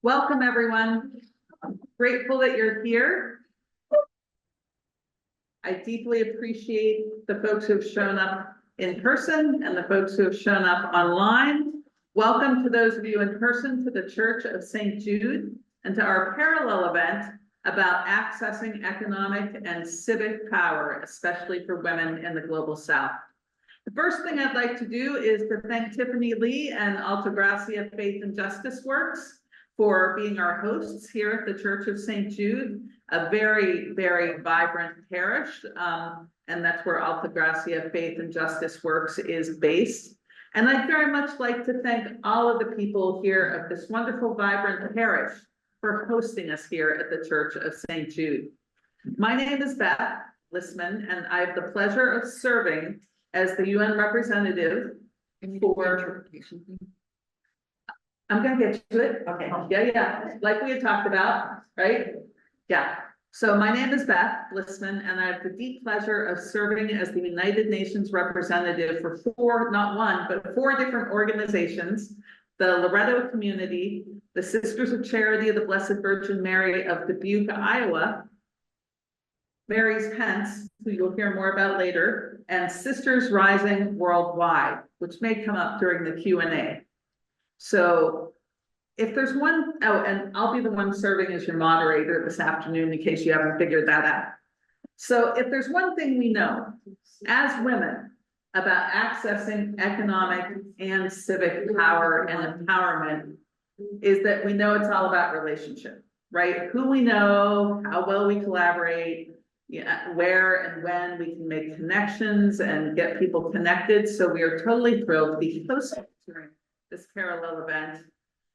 Welcome, everyone. I'm grateful that you're here. I deeply appreciate the folks who have shown up in person and the folks who have shown up online. Welcome to those of you in person to the Church of St. Jude and to our parallel event about accessing economic and civic power, especially for women in the Global South. The first thing I'd like to do is to thank Tiffany Lee and Altagracia Faith and Justice Works for being our hosts here at the Church of St. Jude, a very, very vibrant parish, and that's where Altagracia Faith and Justice Works is based. And I'd very much like to thank all of the people here of this wonderful, vibrant parish for hosting us here at the Church of St. Jude. My name is Beth Lissman, and I have the pleasure of serving as the UN representative for... I'm going to get to it. Okay. Yeah. Like we had talked about, right? Yeah. So my name is Beth Lissman, and I have the deep pleasure of serving as the United Nations representative for four different organizations: the Loretto community, the Sisters of Charity of the Blessed Virgin Mary of Dubuque, Iowa, Mary's Pence, who you'll hear more about later, and Sisters Rising Worldwide, which may come up during the Q&A. So if there's one, and I'll be the one serving as your moderator this afternoon in case you haven't figured that out. So if there's one thing we know as women about accessing economic and civic power and empowerment is that we know it's all about relationship, right? Who we know, how well we collaborate, where and when we can make connections and get people connected. So we are totally thrilled to be hosting this parallel event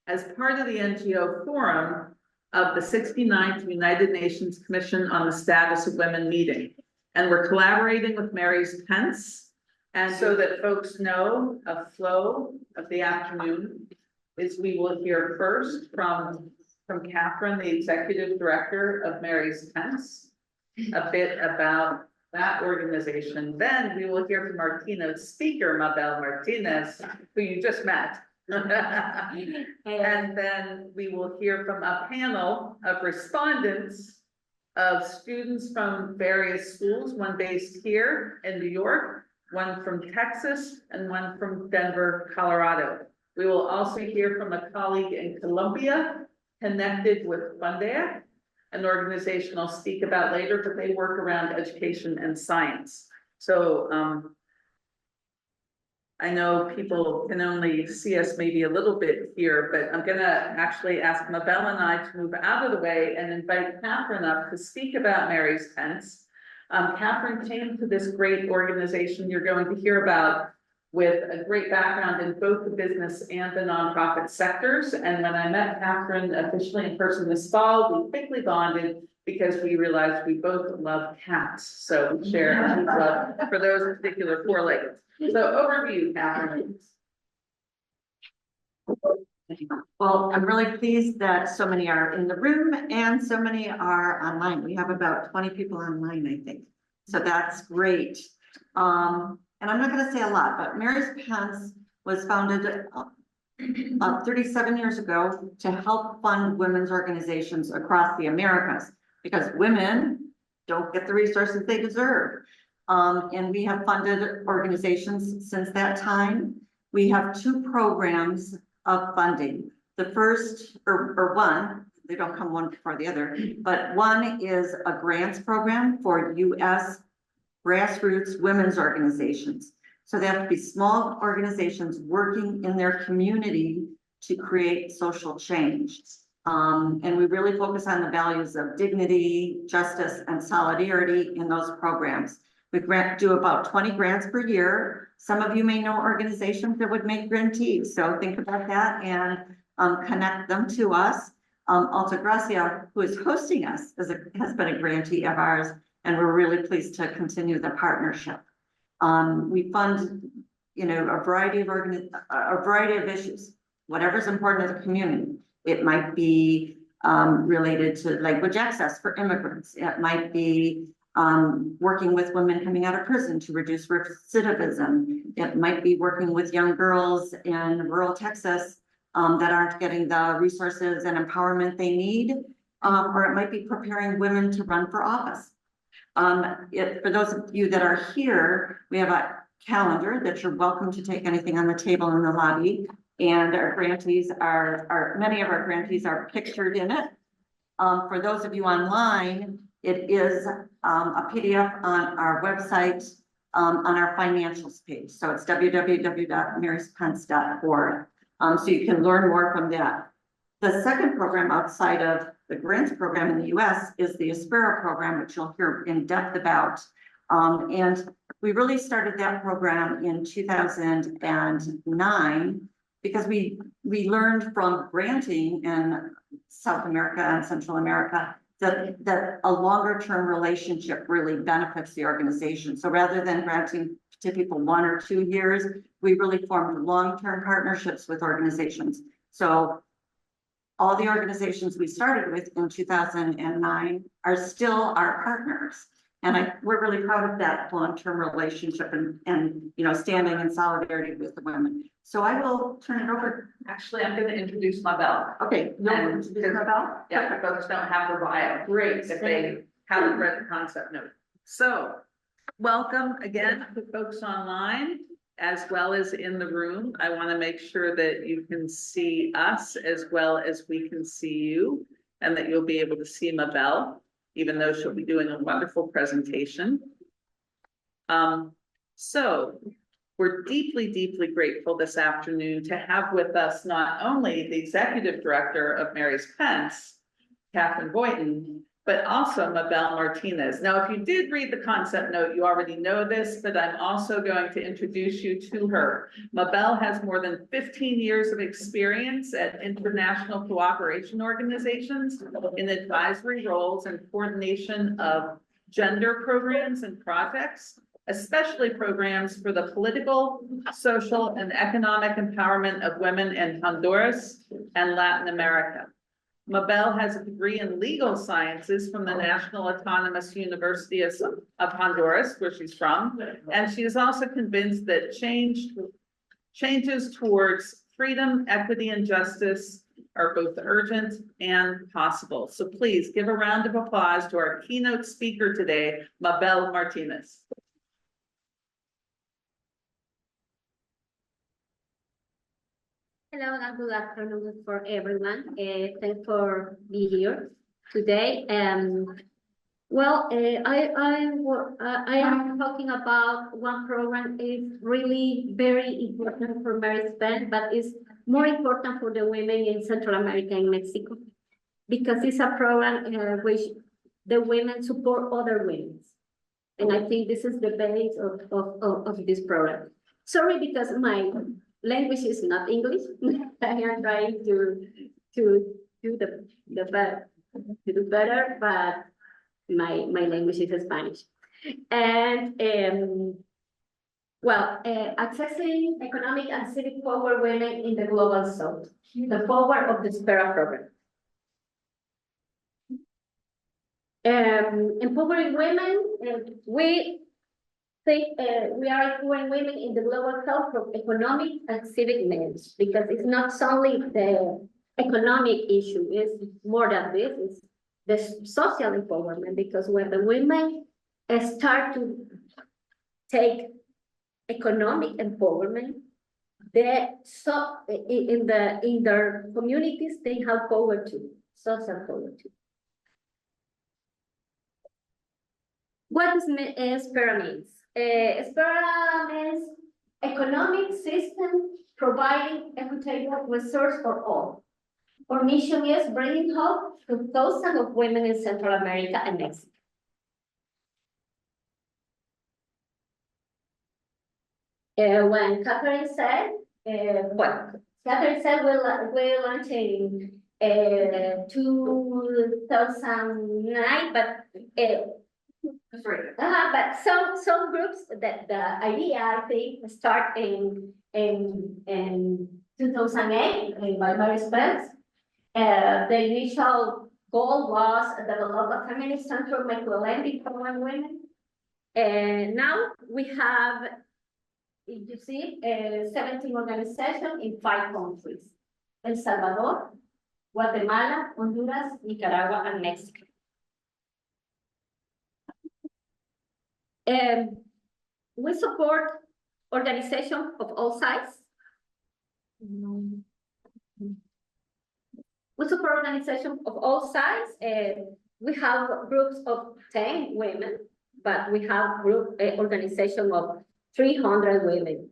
as part of the NGO forum of the 69th United Nations Commission on the Status of Women meeting. And we're collaborating with Mary's Pence. And so that folks know a flow of the afternoon is we will hear first from Catherine, the executive director of Mary's Pence, a bit about that organization. Then we will hear from our keynote speaker, Mabel Martinez, who you just met. And then we will hear from a panel of respondents of students from various schools, one based here in New York, one from Texas, and one from Denver, Colorado. We will also hear from a colleague in Colombia connected with Fundea, an organization I'll speak about later, but they work around education and science. So I know people can only see us maybe a little bit here, but I'm going to actually ask Mabel and I to move out of the way and invite Catherine up to speak about Mary's Pence. Catherine came to this great organization you're going to hear about with a great background in both the business and the nonprofit sectors. And when I met Catherine officially in person this fall, we quickly bonded because we realized we both love cats. So we share a deep love for those particular four-legged. So over to you, Catherine. Well, I'm really pleased that so many are in the room and so many are online. We have about 20 people online, I think. So that's great. And I'm not going to say a lot, but Mary's Pence was founded 37 years ago to help fund women's organizations across the Americas because women don't get the resources they deserve. And we have funded organizations since that time. We have two programs of funding. The first, or one, they don't come one before the other, but one is a grants program for U.S. grassroots women's organizations. So they have to be small organizations working in their community to create social change. And we really focus on the values of dignity, justice, and solidarity in those programs. We do about 20 grants per year. Some of you may know organizations that would make grantees. So think about that and connect them to us. Altagracia, who is hosting us, has been a grantee of ours, and we're really pleased to continue the partnership. We fund, a variety of issues, whatever's important to the community. It might be related to language access for immigrants. It might be working with women coming out of prison to reduce recidivism. It might be working with young girls in rural Texas that aren't getting the resources and empowerment they need, or it might be preparing women to run for office. For those of you that are here, we have a calendar that you're welcome to take anything on the table in the lobby. And our grantees many of our grantees are pictured in it. For those of you online, it is a PDF on our website, on our financials page. So it's www.maryspence.org. So you can learn more from that. The second program outside of the grants program in the US is the ESPERA program, which you'll hear in depth about. And we really started that program in 2009 because we learned from granting in South America and Central America that a longer term relationship really benefits the organization. So rather than granting to people 1 or 2 years, we really formed long-term partnerships with organizations. So all the organizations we started with in 2009 are still our partners. And we're really proud of that long-term relationship and standing in solidarity with the women. So I will turn it over. Actually, I'm going to introduce Mabel. Okay, you'll introduce Mabel? Yeah, the folks don't have her bio. Great, if they haven't read the concept note. So, welcome again to folks online, as well as in the room. I want to make sure that you can see us as well as we can see you, and that you'll be able to see Mabel, even though she'll be doing a wonderful presentation. So we're deeply, deeply grateful this afternoon to have with us not only the executive director of Mary's Pence, Catherine Boynton, but also Mabel Martinez. Now, if you did read the concept note, you already know this, but I'm also going to introduce you to her. Mabel has more than 15 years of experience at international cooperation organizations in advisory roles and coordination of gender programs and projects, especially programs for the political, social, and economic empowerment of women in Honduras and Latin America. Mabel has a degree in legal sciences from the National Autonomous University of Honduras, where she's from, and she is also convinced that changes towards freedom, equity, and justice are both urgent and possible. So please give a round of applause to our keynote speaker today, Mabel Martinez. Hello and good afternoon for everyone. Thanks for being here today. Well, I am talking about one program is really very important for Mary's Pence, but it's more important for the women in Central America and Mexico, because it's a program which the women support other women. And I think this is the base of this program. Sorry, because my language is not English. I am trying to do better, but my language is Spanish. And accessing economic and civic power women in the global south, the power of the ESPERA program. Empowering women, we think we are empowering women in the global south from economic and civic means, because it's not only the economic issue, it's more than this, it's the social empowerment, because when the women start to take economic empowerment, in their communities, they have power too, social power too. What does ESPERA means? ESPERA means economic system providing equitable resource for all. Our mission is bringing hope to thousands of women in Central America and Mexico. When Catherine said, we're launching 2009, but but some groups that the idea, I think, start in 2008 by Mary's Pence. The initial goal was develop a feminist center microlending for women. And now we have, you see, 17 organizations in 5 countries. El Salvador, Guatemala, Honduras, Nicaragua, and Mexico. We support organizations of all sizes. We support organizations of all sizes. We have groups of 10 women, but we have organization of 300 women.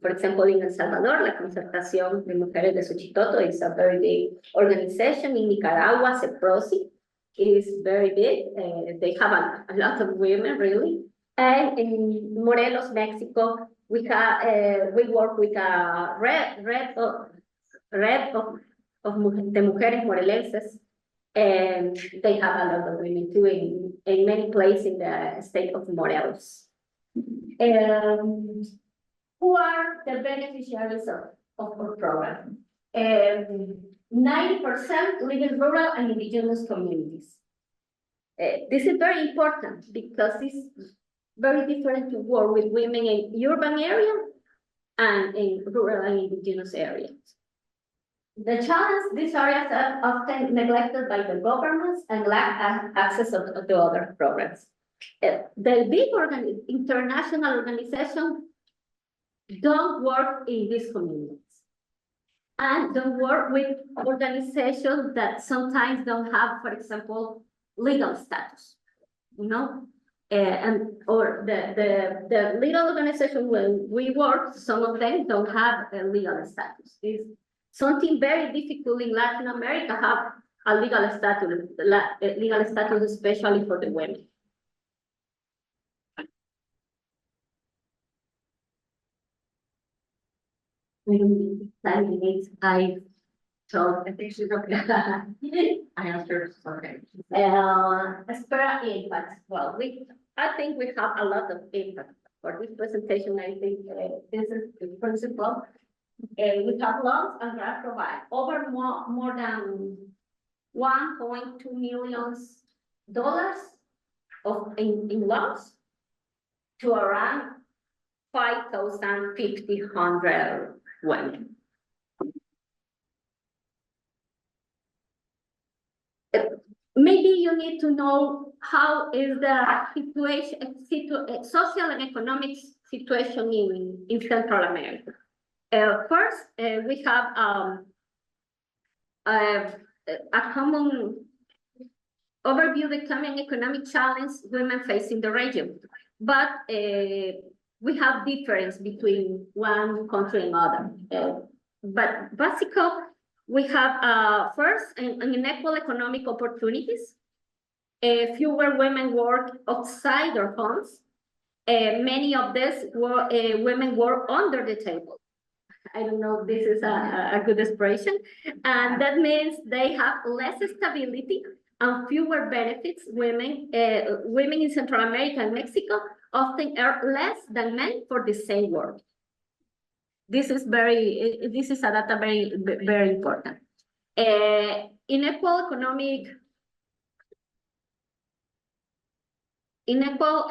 For example, in El Salvador, la Concertación de Mujeres de Suchitoto is a very big organization. In Nicaragua, CEPROSI is very big. They have a lot of women, really. And in Morelos, Mexico, we work with a red of the Mujeres Morelenses, and they have a lot of women too in many places in the state of Morelos. Who are the beneficiaries of our program? 90% live in rural and indigenous communities. This is very important because it's very different to work with women in urban areas and in rural and indigenous areas. The challenge, these areas are often neglected by the governments and lack access to the other programs. The big international organizations don't work in these communities and don't work with organizations that sometimes don't have, for example, legal status, you know? Or the legal organization when we work, some of them don't have a legal status. It's something very difficult in Latin America have a legal status, especially for the women. I think she's okay. I asked her, okay. ESPERA impact. Well, I think we have a lot of impact for this presentation. I think this is the principle. We have loans and grant provide over more than $1.2 million in loans to around 5,500 women. Maybe you need to know how is the social and economic situation in Central America. First, we have a common overview the common economic challenge women face in the region, but we have difference between one country and other. But basically, we have first unequal economic opportunities. Fewer women work outside their homes. Many of these women work under the table. I don't know if this is a good expression. And that means they have less stability and fewer benefits. Women in Central America and Mexico often earn less than men for the same work. This is a data very important. Unequal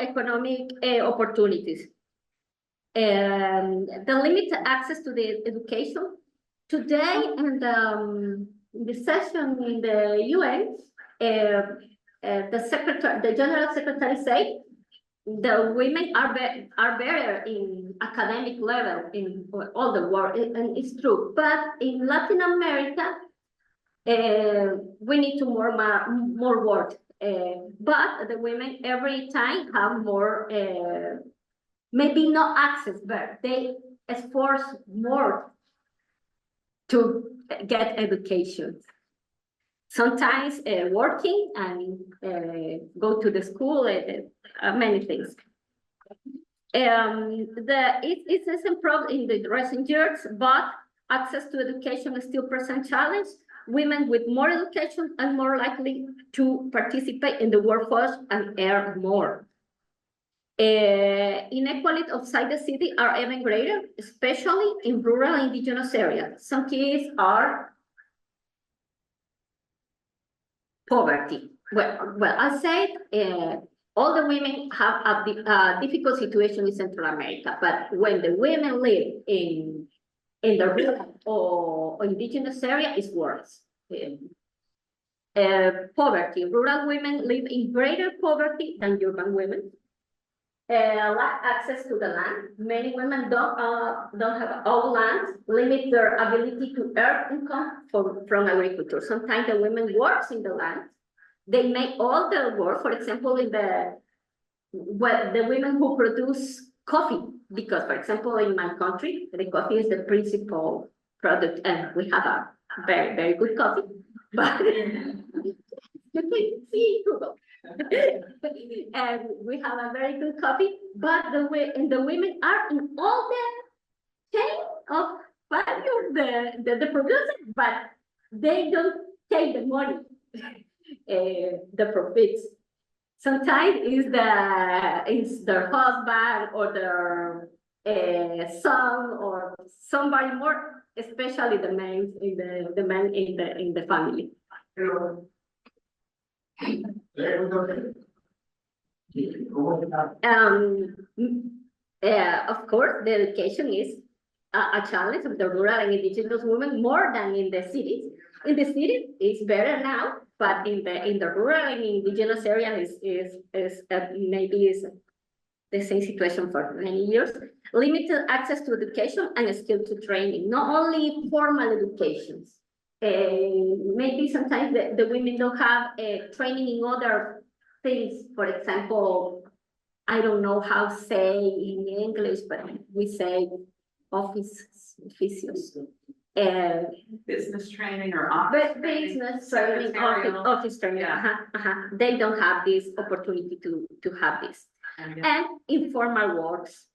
economic opportunities. The limited access to the education. Today, in the session in the UN, the General Secretary said the women are better in academic level in all the world, and it's true. But in Latin America, we need to more work. But the women every time have more, maybe not access, but they force more to get education. Sometimes working and go to the school, many things. It's improved in the recent years, but access to education is still present challenge. Women with more education are more likely to participate in the workforce and earn more. Inequality outside the city are even greater, especially in rural and indigenous areas. Some kids are poverty. Well, I said all the women have a difficult situation in Central America, but when the women live in in the rural or indigenous area is worse. Poverty. Rural women live in greater poverty than urban women. Lack access to the land. Many women don't have all land, limit their ability to earn income from agriculture. Sometimes the women works in the land. They make all the work, for example, the women who produce coffee, because, for example, in my country, the coffee is the principal product, and we have a very, very good coffee. But you can see Google. And we have a very good coffee, but the women are in all the chain of value, the producer, but they don't take the money, the profits. Sometimes it's their husband or their son or somebody more, especially the men in the family. Of course, the education is a challenge of the rural and indigenous women more than in the cities. In the cities, it's better now, but in the rural and indigenous areas is maybe the same situation for many years. Limited access to education and skill to training, not only formal educations. Maybe sometimes the women don't have training in other things. For example, I don't know how to say in English, but we say officios. Business training or office business training, office training. Yeah. They don't have this opportunity to have this. And informal works.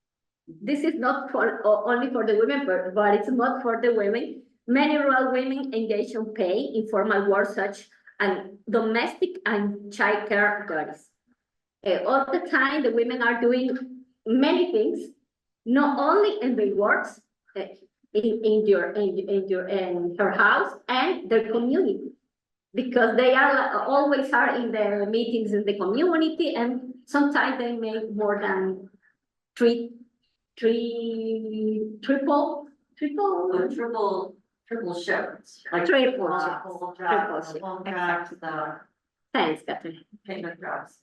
This is not only for the women, but it's not for the women. Many rural women engage in paid informal work such as domestic and child care duties. All the time, the women are doing many things, not only in the works, in her house and their community, because they are always in the meetings in the community, and sometimes they make more than triple shifts. Like triple shifts. Thanks, Catherine. Payment jobs.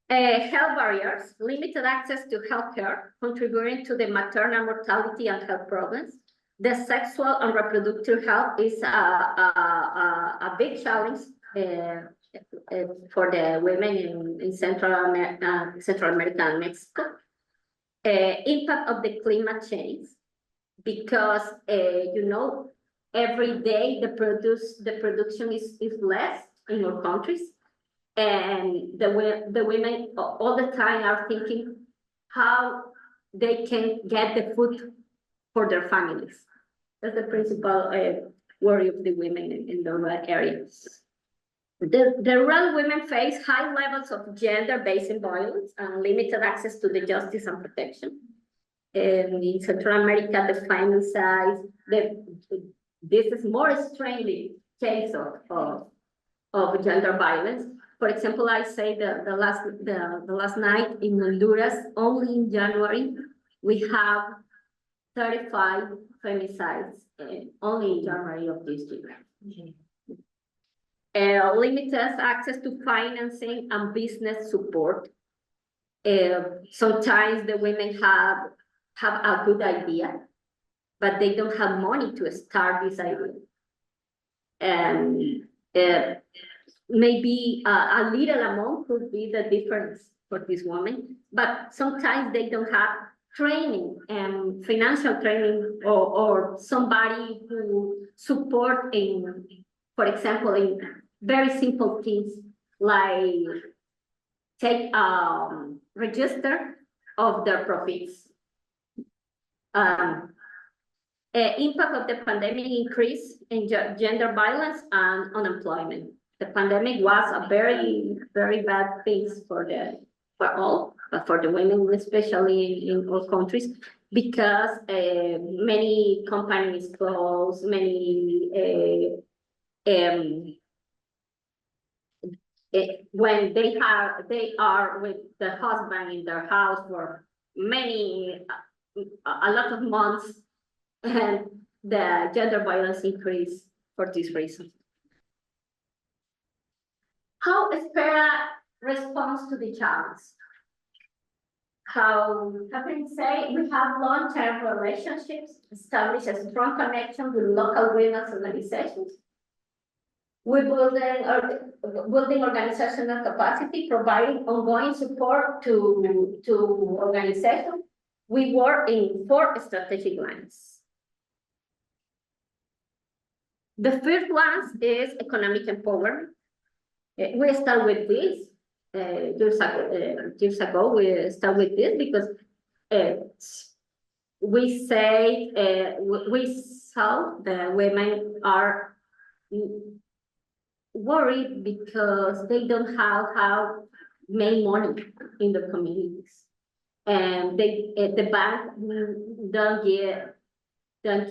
Health barriers, limited access to healthcare, contributing to the maternal mortality and health problems. The sexual and reproductive health is a big challenge for the women in Central America and Mexico. Impact of the climate change, because every day the production is less in our countries, and the women all the time are thinking how they can get the food for their families. That's the principal worry of the women in the rural areas. The rural women face high levels of gender-based violence and limited access to the justice and protection. In Central America, the femicide, this is more extremely case of gender violence. For example, I say the last night in Honduras, only in January, we have 35 femicides, only in January of this year. Limited access to financing and business support. Sometimes the women have a good idea, but they don't have money to start this idea. And maybe a little amount could be the difference for this woman, but sometimes they don't have training and financial training or somebody who support in, for example, in very simple things like take register of their profits. Impact of the pandemic increase in gender violence and unemployment. The pandemic was a very, very bad thing for all, but for the women, especially in all countries, because many companies closed, many when they are with the husband in their house for many a lot of months, and the gender violence increased for this reason. How ESPERA responds to the challenge? How can we say we have long-term relationships, establish a strong connection with local women's organizations. We're building organizational capacity, providing ongoing support to organizations. We work in 4 strategic lines. The first one is economic empowerment. We start with this. Years ago, we start with this because we say we saw the women are worried because they don't have how make money in the communities, and the bank don't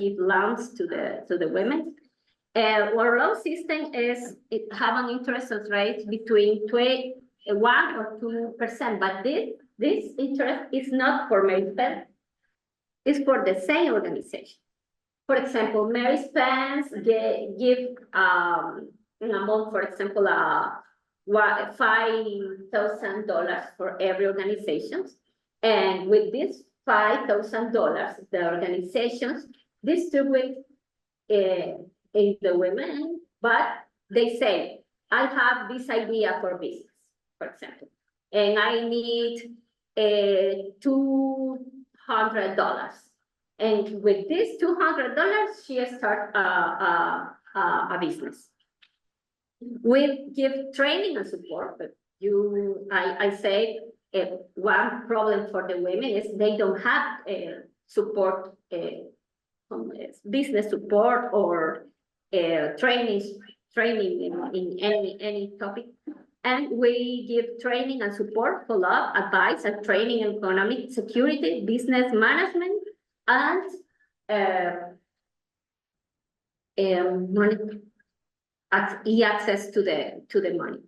give loans to the women. Our loan system have an interest rate between 1 or 2%, but this interest is not for Mary Pence, it's for the same organization. For example, Mary Pence give in a month, for example, $5,000 for every organization, and with this $5,000, the organizations distribute in the women, but they say, I have this idea for business, for example, and I need $200. And with this $200, she starts a business. We give training and support, but I say one problem for the women is they don't have support, business support or training in any topic. And we give training and support, follow-up, advice, and training in economic security, business management, and money, access to the money.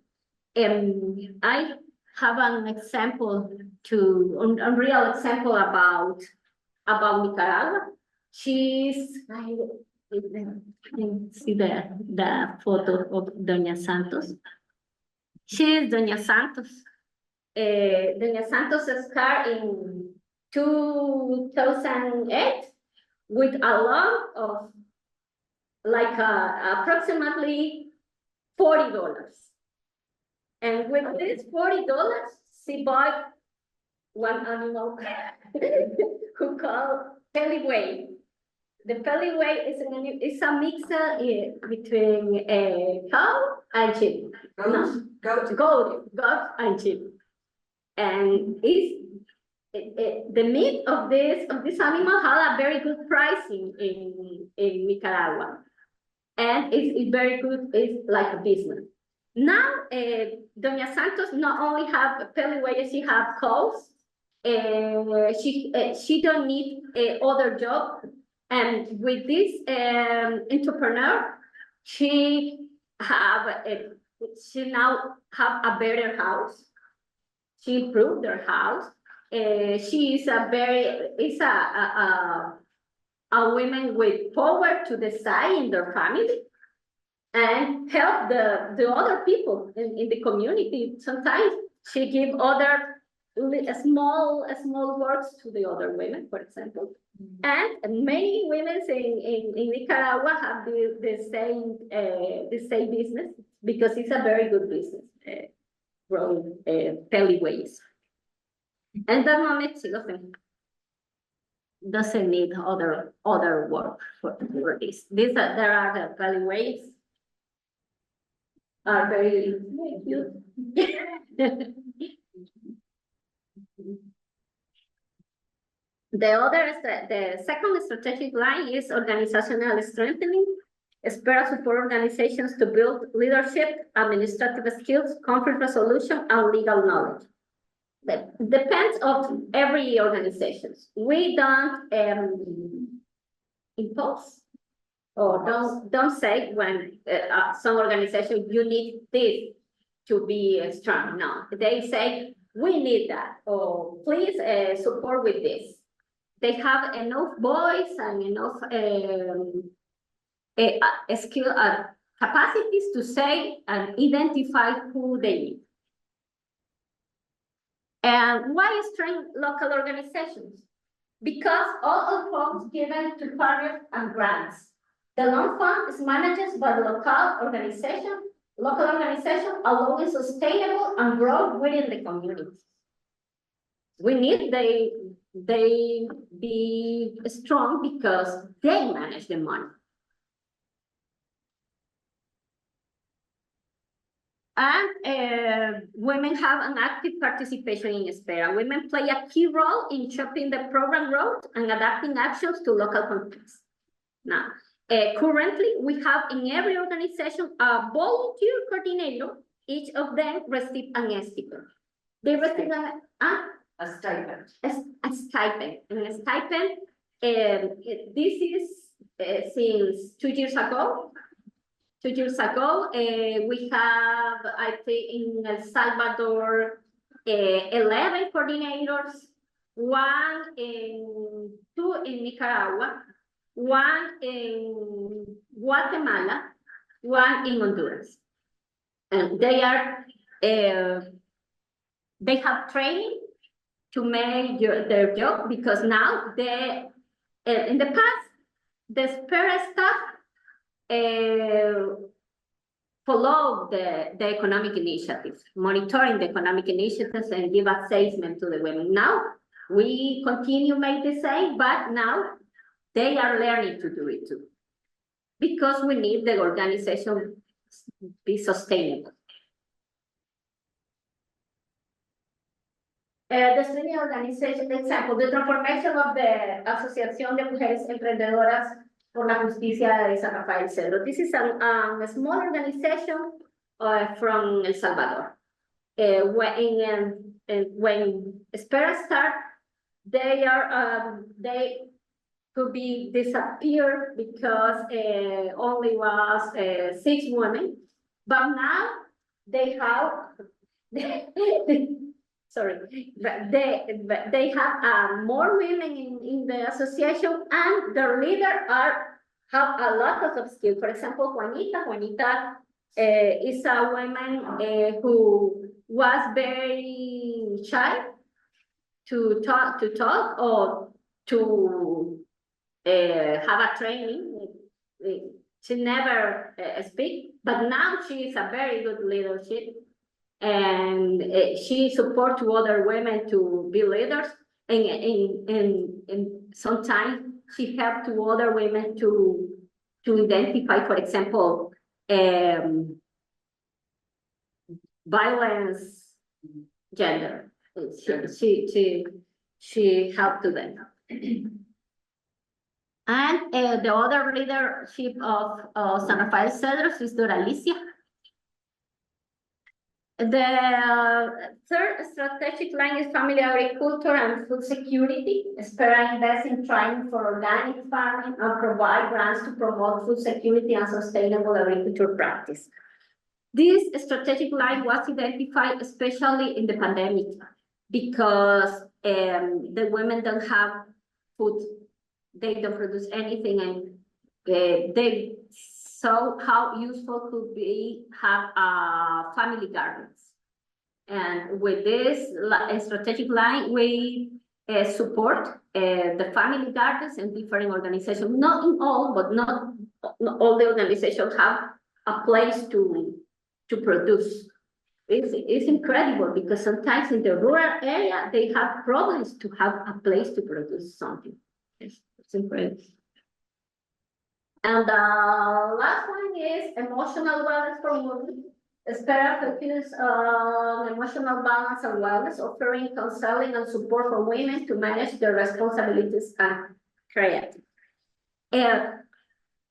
I have an example a real example about Nicaragua. She's, I see the photo of Doña Santos. She is Doña Santos. Doña Santos started in 2008 with a loan of like approximately $40. And with this $40, she bought one animal who called Peliway. The Peliway is a mixer between a cow and sheep. Goat and sheep. And the meat of this animal had a very good pricing in Nicaragua. And it's very good, it's like a business. Now, Doña Santos not only have a Peliway, she have cows. She don't need other job. And with this entrepreneur, she now have a better house. She improved her house. She is a woman with power to decide in their family and help the other people in the community. Sometimes she give other small works to the other women, for example. And many women in Nicaragua have the same business because it's a very good business, growing Peliways. And that moment she doesn't need other work for this. There are the Peliways are very cute. The second strategic line is organizational strengthening. ESPERA support organizations to build leadership, administrative skills, conflict resolution, and legal knowledge. That depends on every organization. We don't impose or don't say when some organization you need this to be strong. No, they say we need that, or please support with this. they have enough voice and enough skill capacities to say and identify who they need. And why strengthen local organizations? Because all of funds given to partners and grants. The loan fund is managed by the local organization, allowing sustainable and growth within the community. We need they be strong because they manage the money. And women have an active participation in ESPERA. Women play a key role in shaping the program road and adapting actions to local contexts. Now, currently, we have in every organization a volunteer coordinator. Each of them receives an stipend. They receive A stipend. a stipend. And a stipend, this is since 2 years ago. 2 years ago, we have, I think, in El Salvador, 11 coordinators, 2 in Nicaragua, 1 in Guatemala, 1 in Honduras. And they have training to make their job, because now in the past, the ESPERA staff follow the economic initiatives, monitoring the economic initiatives and give assessment to the women. Now, we continue make the same, but now they are learning to do it too, because we need the organization be sustainable. The Swedish organization, example, the transformation of the Asociación de Mujeres Emprendedoras por la Justicia de San Rafael Cedro. This is a small organization from El Salvador. When ESPERA start, they could be disappeared because only was 6 women, but now they have sorry, they have more women in the association, and their leaders have a lot of skills. For example, Juanita is a woman who was very shy to talk or to have a training. She never speak, but now she is a very good leadership. And she supports other women to be leaders, and sometimes she helps to other women to identify, for example, violence, gender. She helped to them. And the other leadership of San Rafael Cedros is Doralicia. The third strategic line is family agriculture and food security. ESPERA invests in training for organic farming and provide grants to promote food security and sustainable agriculture practice. This strategic line was identified especially in the pandemic because the women don't have food. They don't produce anything, and they saw how useful could be have family gardens. And with this strategic line, we support the family gardens and different organizations. Not in all, but not all the organizations have a place to produce. It's incredible because sometimes in the rural area, they have problems to have a place to produce something. It's incredible. And the last one is emotional wellness for women. ESPERA focuses on emotional balance and wellness, offering counseling and support for women to manage their responsibilities and creativity.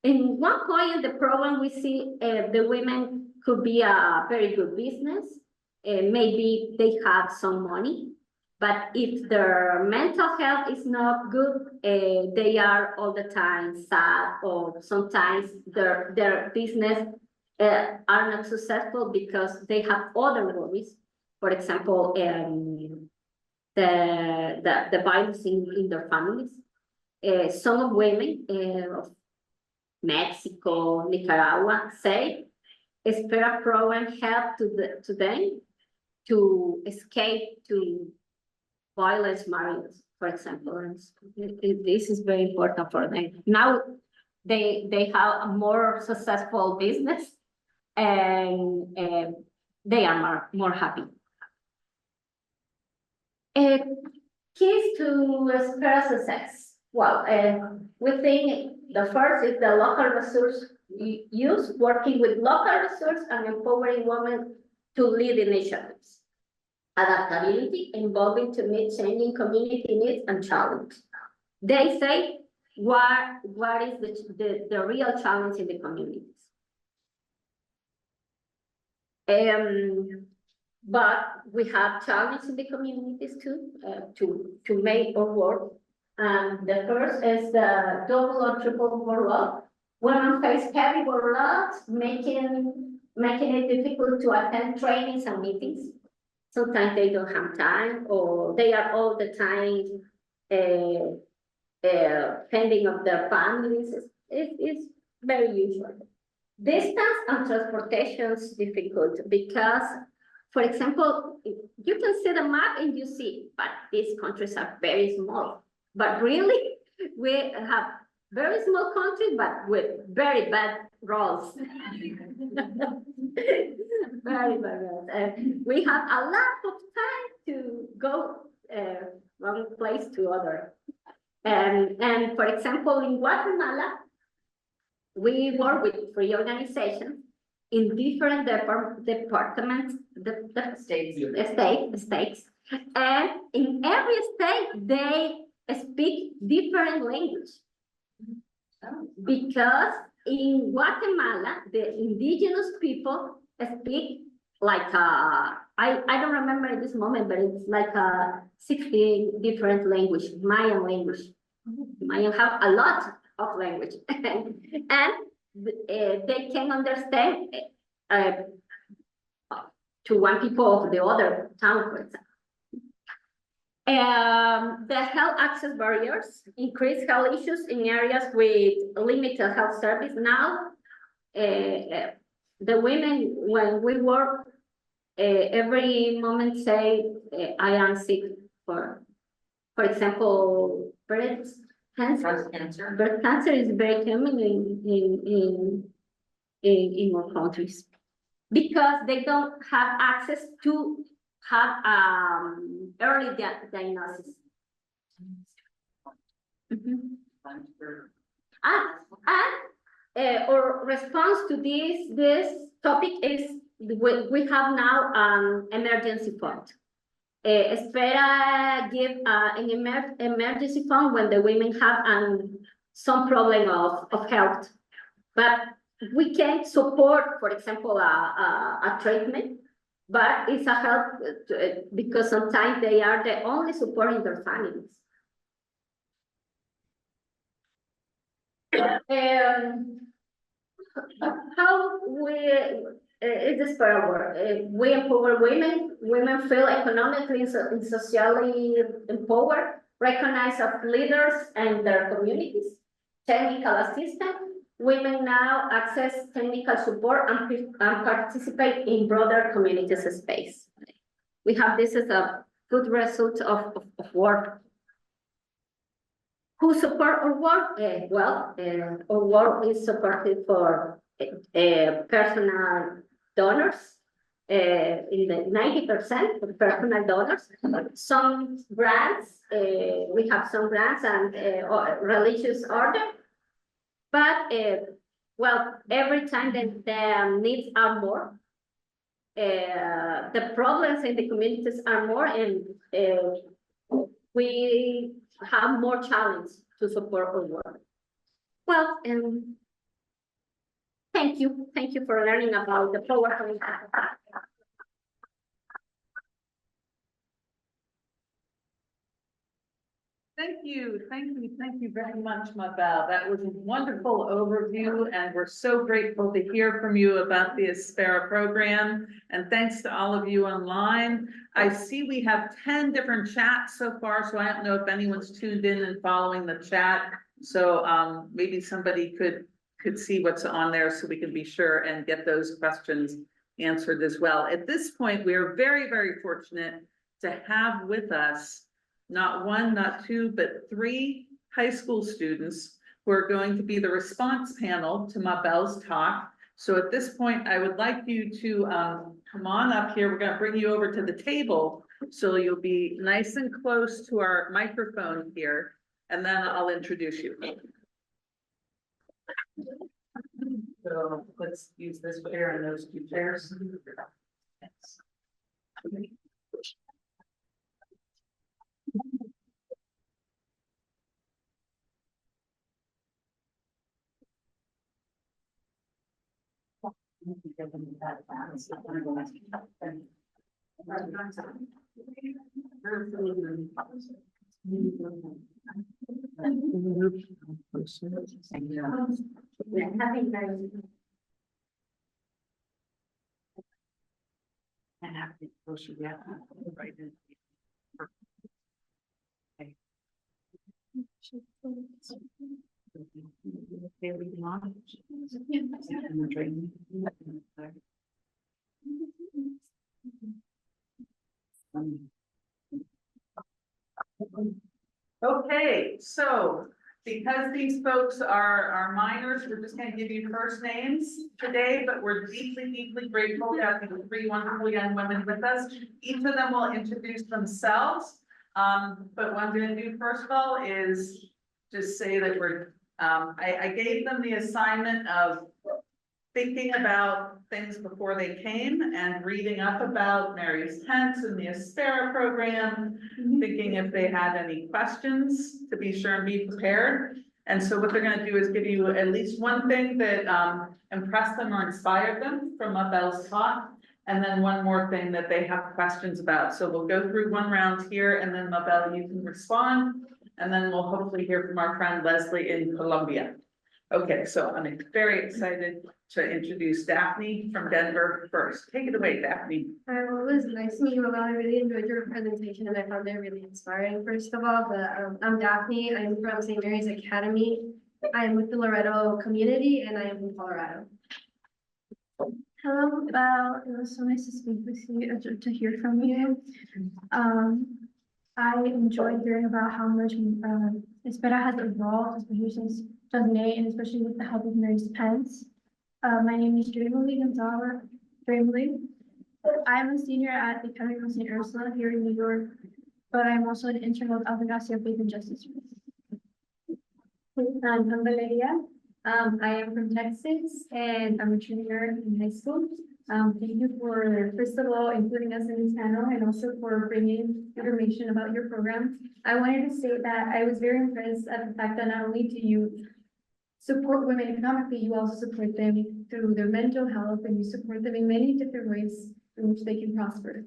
In one point in the program, we see the women could be a very good business. Maybe they have some money, but if their mental health is not good, they are all the time sad, or sometimes their business are not successful because they have other worries. For example, the violence in their families. Some women of Mexico, Nicaragua say ESPERA program helped to them to escape to violence marriages, for example. And this is very important for them. Now they have a more successful business and they are more happy. Keys to ESPERA success. Well, we think the first is the local resource use, working with local resource and empowering women to lead initiatives. Adaptability, involving to meet changing community needs and challenges. They say what is the real challenge in the communities. But we have challenges in the communities too, to make or work. The first is the double or triple workload. Women face heavy workloads, making it difficult to attend trainings and meetings. Sometimes they don't have time, or they are all the time pending of their families. It's very usual. Distance and transportation is difficult because, for example, you can see the map and you see, but these countries are very small. But really, we have very small countries, but with very bad roads. Very bad roads. We have a lot of time to go from one place to other. And for example, in Guatemala, we work with 3 organizations in different departments, the states, and in every state they speak different language. Because in Guatemala, the indigenous people speak like I don't remember at this moment, but it's like 16 different language, Mayan language. Mayan have a lot of language, and they can understand to one people of the other town, for example. The health access barriers, increased health issues in areas with limited health service. Now, the women, when we work, every moment say, I am sick for example, breast cancer. Breast cancer is very common in more countries because they don't have access to have early diagnosis. Our response to this topic is we have now an emergency fund. ESPERA give an emergency fund when the women have some problem of health, but we can't support, for example, a treatment. But it's a help because sometimes they are the only support in their families. How is this for work? We empower women. Women feel economically and socially empowered, recognized as leaders and their communities. Technical assistance. Women now access technical support and participate in broader community space. We have this as a good result of work. Who support our work? Our work is supported for personal donors, in the 90% of personal donors. Some grants, we have some grants and religious order. But, every time that the needs are more, the problems in the communities are more, and we have more challenge to support our work. Well, thank you. Thank you for learning about the PowerPoint. Thank thank you very much, Mabel. That was a wonderful overview, and we're so grateful to hear from you about the ESPERA program. And thanks to all of you online. I see we have 10 different chats so far, so I don't know if anyone's tuned in and following the chat. So maybe somebody could see what's on there so we can be sure and get those questions answered as well. At this point, we are very, very fortunate to have with us not one, not two, but 3 high school students who are going to be the response panel to Mabel's talk. So at this point, I would like you to come on up here. We're going to bring you over to the table so you'll be nice and close to our microphone here, and then I'll introduce you. So let's use this chair and those 2 chairs. Thanks. And have to push you down right in. Okay, so because these folks are minors, we're just going to give you first names today, but we're deeply, deeply grateful to have the 3 wonderful young women with us. Each of them will introduce themselves. But what I'm going to do first of all is just say that I gave them the assignment of thinking about things before they came and reading up about Mary's Pence and the ESPERA program, thinking if they had any questions to be sure and be prepared. And so what they're going to do is give you at least one thing that impressed them or inspired them from Mabel's talk, and then one more thing that they have questions about. So we'll go through one round here, and then Mabel, you can respond, and then we'll hopefully hear from our friend Leslie in Colombia. Okay, so I'm very excited to introduce Daphne from Denver first. Take it away, Daphne. Well, it was nice to meet you, Mabel. I really enjoyed your presentation and I found it really inspiring. First of all, I'm Daphne. I'm from St. Mary's Academy. I am with the Loretto community and I am from Colorado. Hello, Mabel. It was so nice to speak with you, to hear from you. I enjoyed hearing about how much ESPERA has evolved, especially since 2008, and especially with the help of Mary's Pence. My name is Dreamily Gonzalez. I'm a senior at the Academy of St. Ursula here in New York, but I'm also an intern with Altagracia Faith and Justice. I'm Valeria. I am from Texas and I'm a junior in high school. Thank you for, first of all, including us in this panel and also for bringing information about your program. I wanted to say that I was very impressed at the fact that not only do you support women economically, you also support them through their mental health and you support them in many different ways in which they can prosper.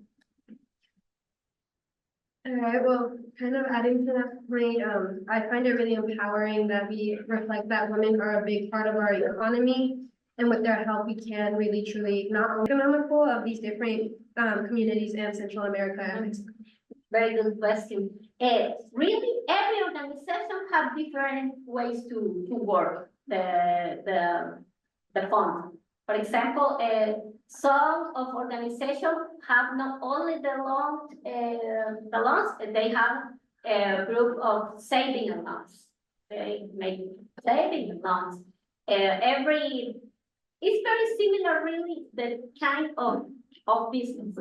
All right, well, kind of adding to that point, I find it really empowering that we reflect that women are a big part of our economy, and with their help, we can really truly not only economical of these different communities in Central America. Very good question. Really, every organization has different ways to work the fund. For example, some of organizations have not only the loans, they have a group of saving accounts. They make saving accounts. It's very similar, really, the kind of business,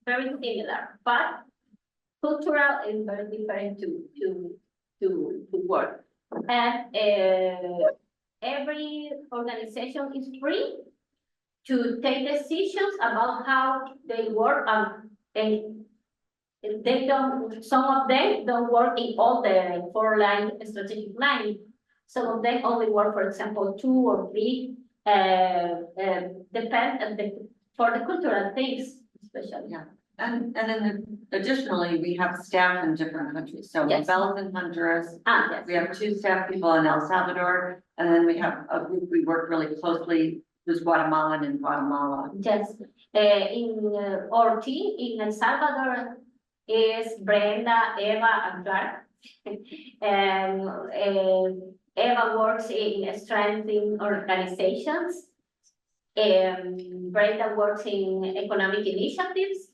very similar, but cultural and very different to work. And every organization is free to take decisions about how they work, and they don't. Some of them don't work in all the 4-line strategic line. Some of them only work, for example, 2 or 3. Depend for the cultural things, especially. Yeah. And then additionally, we have staff in different countries. So Yes. Bella's in Honduras. Yes. We have 2 staff people in El Salvador, and then we have a group we work really closely who's Guatemalan in Guatemala. Yes, in our team in El Salvador is Brenda, Eva, and Clara. And Eva works in strengthening organizations. Brenda works in economic initiatives,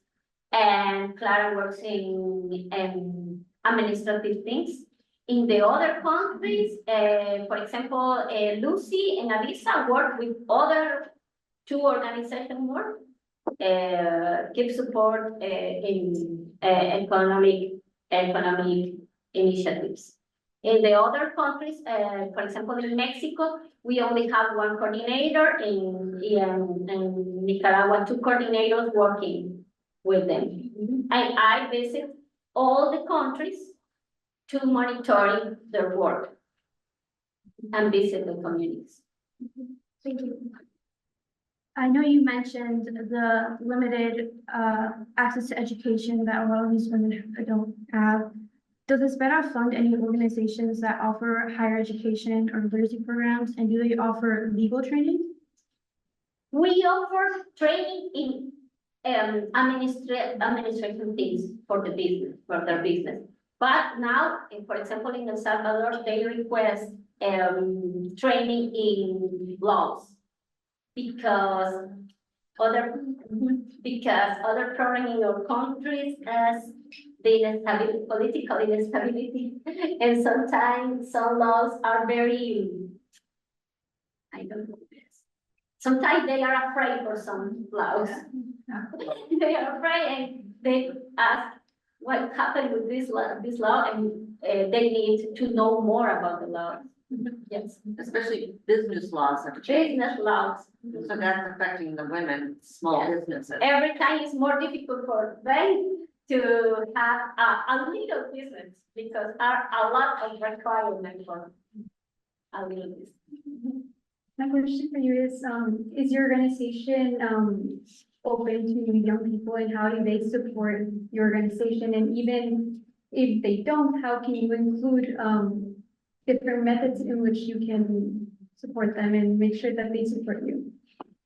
and Clara works in administrative things. In the other countries, for example, Lucy and Alisa work with other 2 organizations more, give support in economic initiatives. In the other countries, for example, in Mexico, we only have 1 coordinator, in Nicaragua, 2 coordinators working with them. And I visit all the countries to monitoring their work and visit the communities. Thank you. I know you mentioned the limited access to education that a lot of these women don't have. Does ESPERA fund any organizations that offer higher education or literacy programs, and do they offer legal training? We offer training in administration things for the business, for their business. But now, for example, in El Salvador, they request training in laws because other problem in your countries as the instability, political instability, and sometimes some laws are very, I don't know this. Sometimes they are afraid for some laws. They are afraid and they ask what happened with this law, and they need to know more about the law. Yes, Especially business laws have changed. business laws. So that's affecting the women, small Yeah. businesses. Every time it's more difficult for them to have a little business because are a lot of requirements for a little business. My question for you is your organization open to young people, and how do they support your organization? And even if they don't, how can you include different methods in which you can support them and make sure that they support you?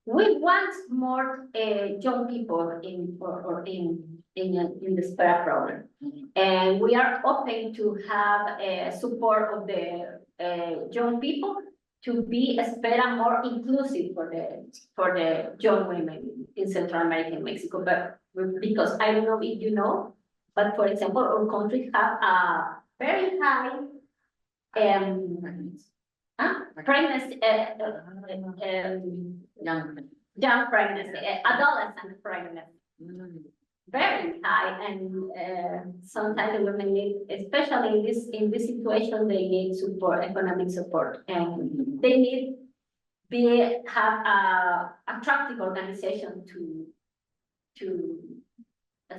We want more young people in the ESPERA program, and we are open to have support of the young people to be ESPERA more inclusive for the young women in Central America and Mexico. But because I don't know if you know, but for example, our country have a very high pregnancy, young pregnancy, adolescent pregnancy, very high, and sometimes the women need, especially in this situation, they need support, economic support, and they need have a attractive organization to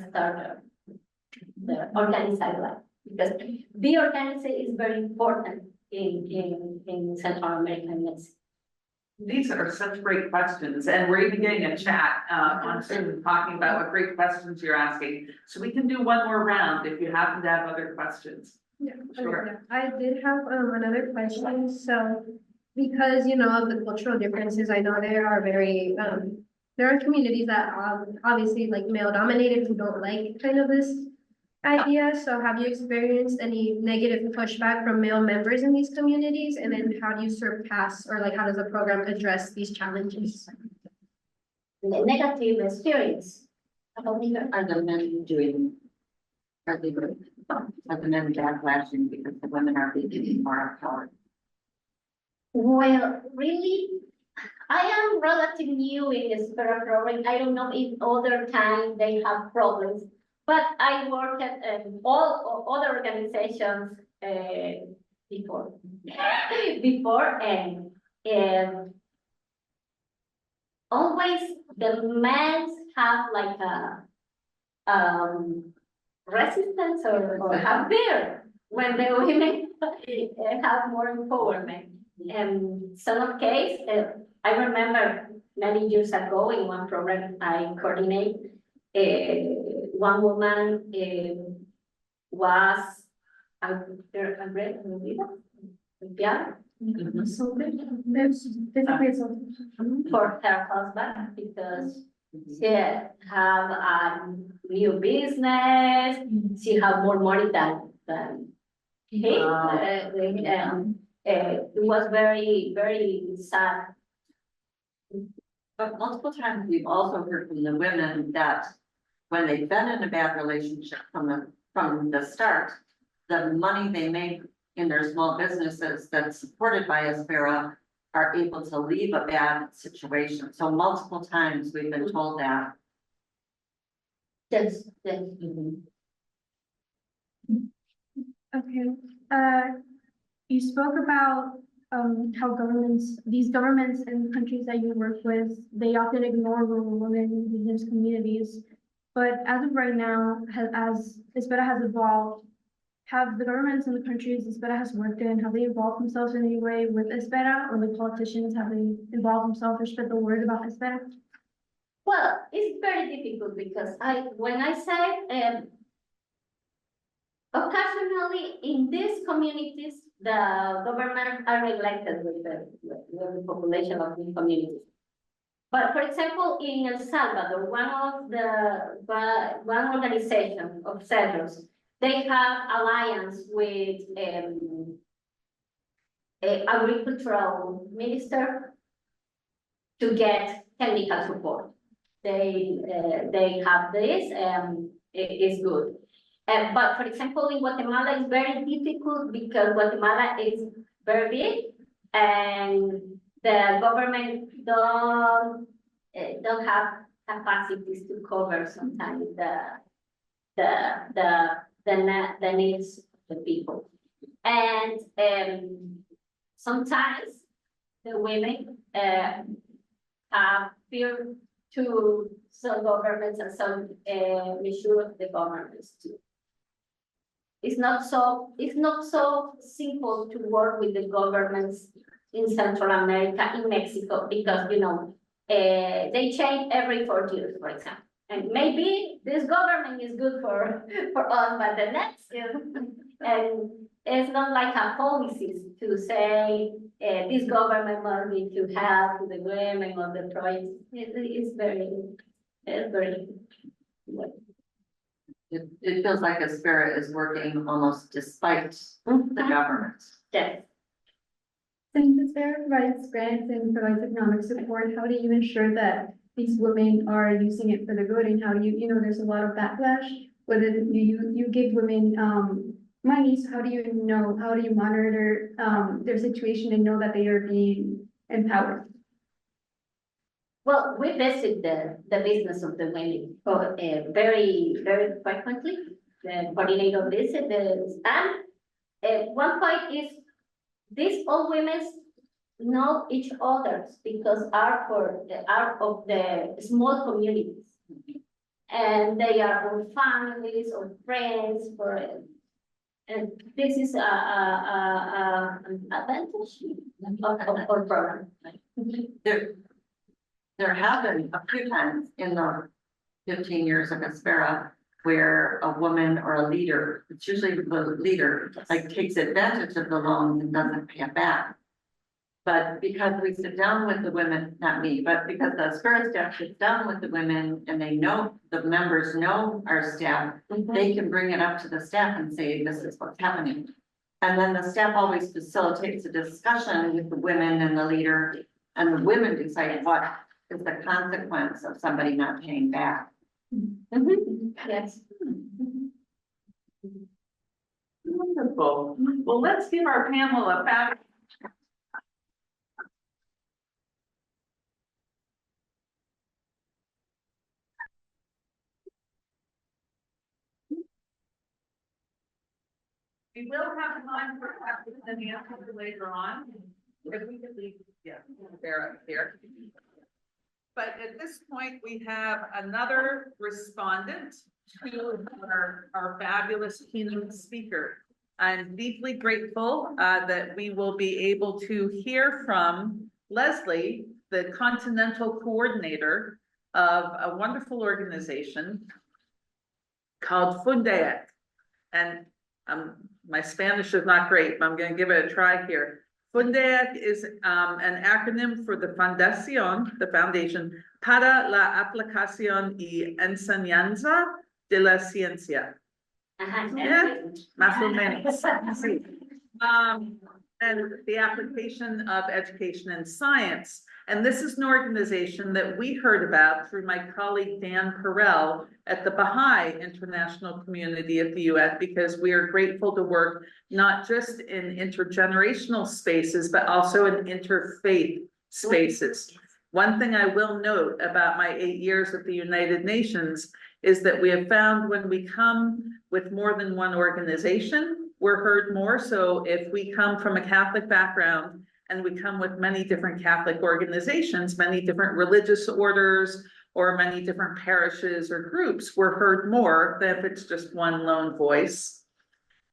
start the organized life, because be organized is very important in Central America and Mexico. These are such great questions, and we're even getting a chat on Zoom talking about what great questions you're asking. So we can do one more round if you happen to have other questions. Yeah, Sure. I did have another question. So because of the cultural differences, I know there are there are communities that are obviously like male dominated who don't like kind of this idea. So have you experienced any negative pushback from male members in these communities? And then how do you surpass, or like how does the program address these challenges? The negative experience. Are the men doing, are the men backlashing because the women are being more empowered? Well, really, I am relatively new in the ESPERA program. I don't know if other time they have problems, but I worked at all other organizations before, and always the men have like a resistance or have fear when the women have more empowerment. And some case, I remember many years ago in one program I coordinate, one woman was a So there's basically it's all. for her husband because she have a new business, she have more money than he. It was very, very sad. But multiple times we've also heard from the women that when they've been in a bad relationship from the start, the money they make in their small businesses that's supported by ESPERA are able to leave a bad situation. So multiple times we've been told that. Yes, yes. Okay, you spoke about how these governments and countries that you work with, they often ignore rural women in indigenous communities. But as of right now, as ESPERA has evolved, have the governments and the countries ESPERA has worked in, have they involved themselves in any way with ESPERA, or the politicians, have they involved themselves or spread the word about ESPERA? Well, it's very difficult because when I say occasionally in these communities, the government are neglected with the population of the communities. But for example, in El Salvador, one organization of settlers, they have alliance with a agricultural minister to get technical support. They have this, it is good. But for example, in Guatemala, it's very difficult because Guatemala is very big and the government don't have capacities to cover sometimes the needs of the people. And sometimes the women have fear to some governments and some measure of the governments too. It's not so simple to work with the governments in Central America, in Mexico, because they change every 4 years, for example. And maybe this government is good for us, but the next and it's not like a policy to say this government must be to help the women on the projects. It's very. It feels like ESPERA is working almost despite the government. Yes. Since ESPERA provides grants and provides economic support, how do you ensure that these women are using it for the good, and how there's a lot of backlash, whether you give women money, so how do you monitor their situation and know that they are being empowered? Well, we visit the business of the women very, very frequently. The coordinator visit and one point is these old women know each other because are of the small communities, and they are on families or friends and this is an advantage of our program. There have been a few times in the 15 years of ESPERA where a woman or a leader, it's usually the leader, takes advantage of the loans and doesn't pay it back. But because we sit down with the women, not me, but because the ESPERA staff sits down with the women and they know, the members know our staff, they can bring it up to the staff and say, this is what's happening. And then the staff always facilitates a discussion with the women and the leader, and the women decide what is the consequence of somebody not paying back. Yes. Wonderful. Well, let's give our panel a pat. We will have time for questions and answers later on. If we could leave, yeah, there. But at this point, we have another respondent to our fabulous keynote speaker. I'm deeply grateful that we will be able to hear from Leslie, the Continental Coordinator of a wonderful organization called Fundaec. And my Spanish is not great, but I'm going to give it a try here. Fundaec is an acronym for the Fundación, the Foundation, para la Aplicación y Enseñanza de la Ciencia. Yeah, más o menos. Sí. And the application of education and science. And this is an organization that we heard about through my colleague Dan Perel at the Baha'i International Community at the UN, because we are grateful to work not just in intergenerational spaces, but also in interfaith spaces. One thing I will note about my 8 years at the United Nations is that we have found when we come with more than one organization, we're heard more. So if we come from a Catholic background and we come with many different Catholic organizations, many different religious orders, or many different parishes or groups, we're heard more than if it's just one lone voice.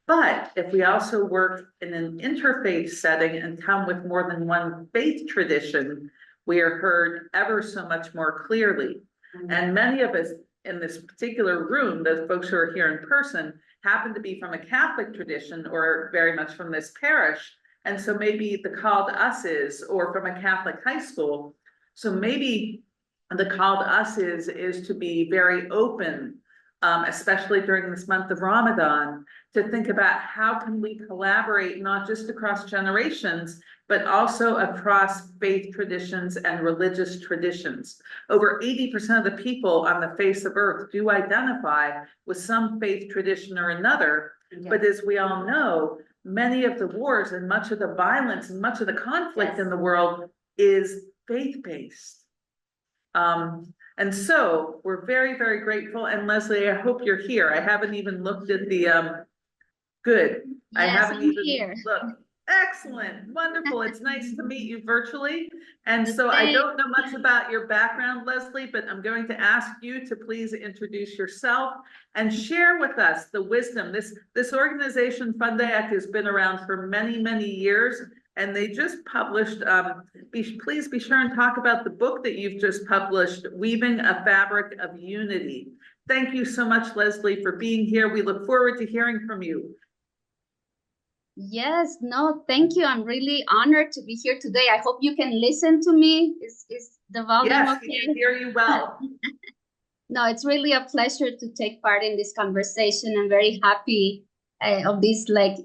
But if we also work in an interfaith setting and come with more than one faith tradition, we are heard ever so much more clearly. And many of us in this particular room, the folks who are here in person, happen to be from a Catholic tradition or very much from this parish. And so maybe the call to us is, or from a Catholic high school. So maybe the call to us is to be very open, especially during this month of Ramadan, to think about how can we collaborate, not just across generations, but also across faith traditions and religious traditions. Over 80% of the people on the face of earth do identify with some faith tradition or another. Yes. But as we all know, many of the wars and much of the violence and much of the conflict in the world is faith-based. And so we're very, very grateful. And Leslie, I hope you're here. I haven't even looked at the, good. I Yes, haven't I'm even here. looked. Excellent, wonderful. It's nice to meet you virtually. And The so I same. don't know much about your background, Leslie, but I'm going to ask you to please introduce yourself and share with us the wisdom. This organization, Fundaec, has been around for many, many years, and they just published, please be sure and talk about the book that you've just published, Weaving a Fabric of Unity. Thank you so much, Leslie, for being here. We look forward to hearing from you. Yes, no, thank you. I'm really honored to be here today. I hope you can listen to me. Is the volume Yes, okay? we can hear you well. No, it's really a pleasure to take part in this conversation. I'm very happy of this like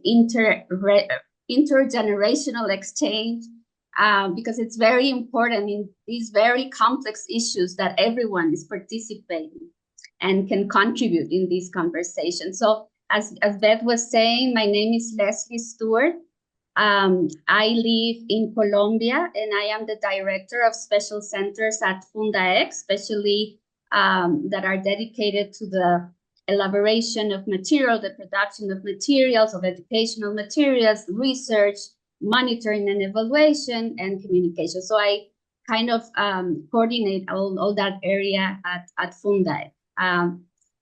intergenerational exchange because it's very important in these very complex issues that everyone is participating and can contribute in this conversation. So as Beth was saying, my name is Leslie Stewart. I live in Colombia, and I am the director of special centers at Fundaec, especially that are dedicated to the elaboration of material, the production of materials, of educational materials, research, monitoring and evaluation, and communication. So I kind of coordinate all that area at Fundaec.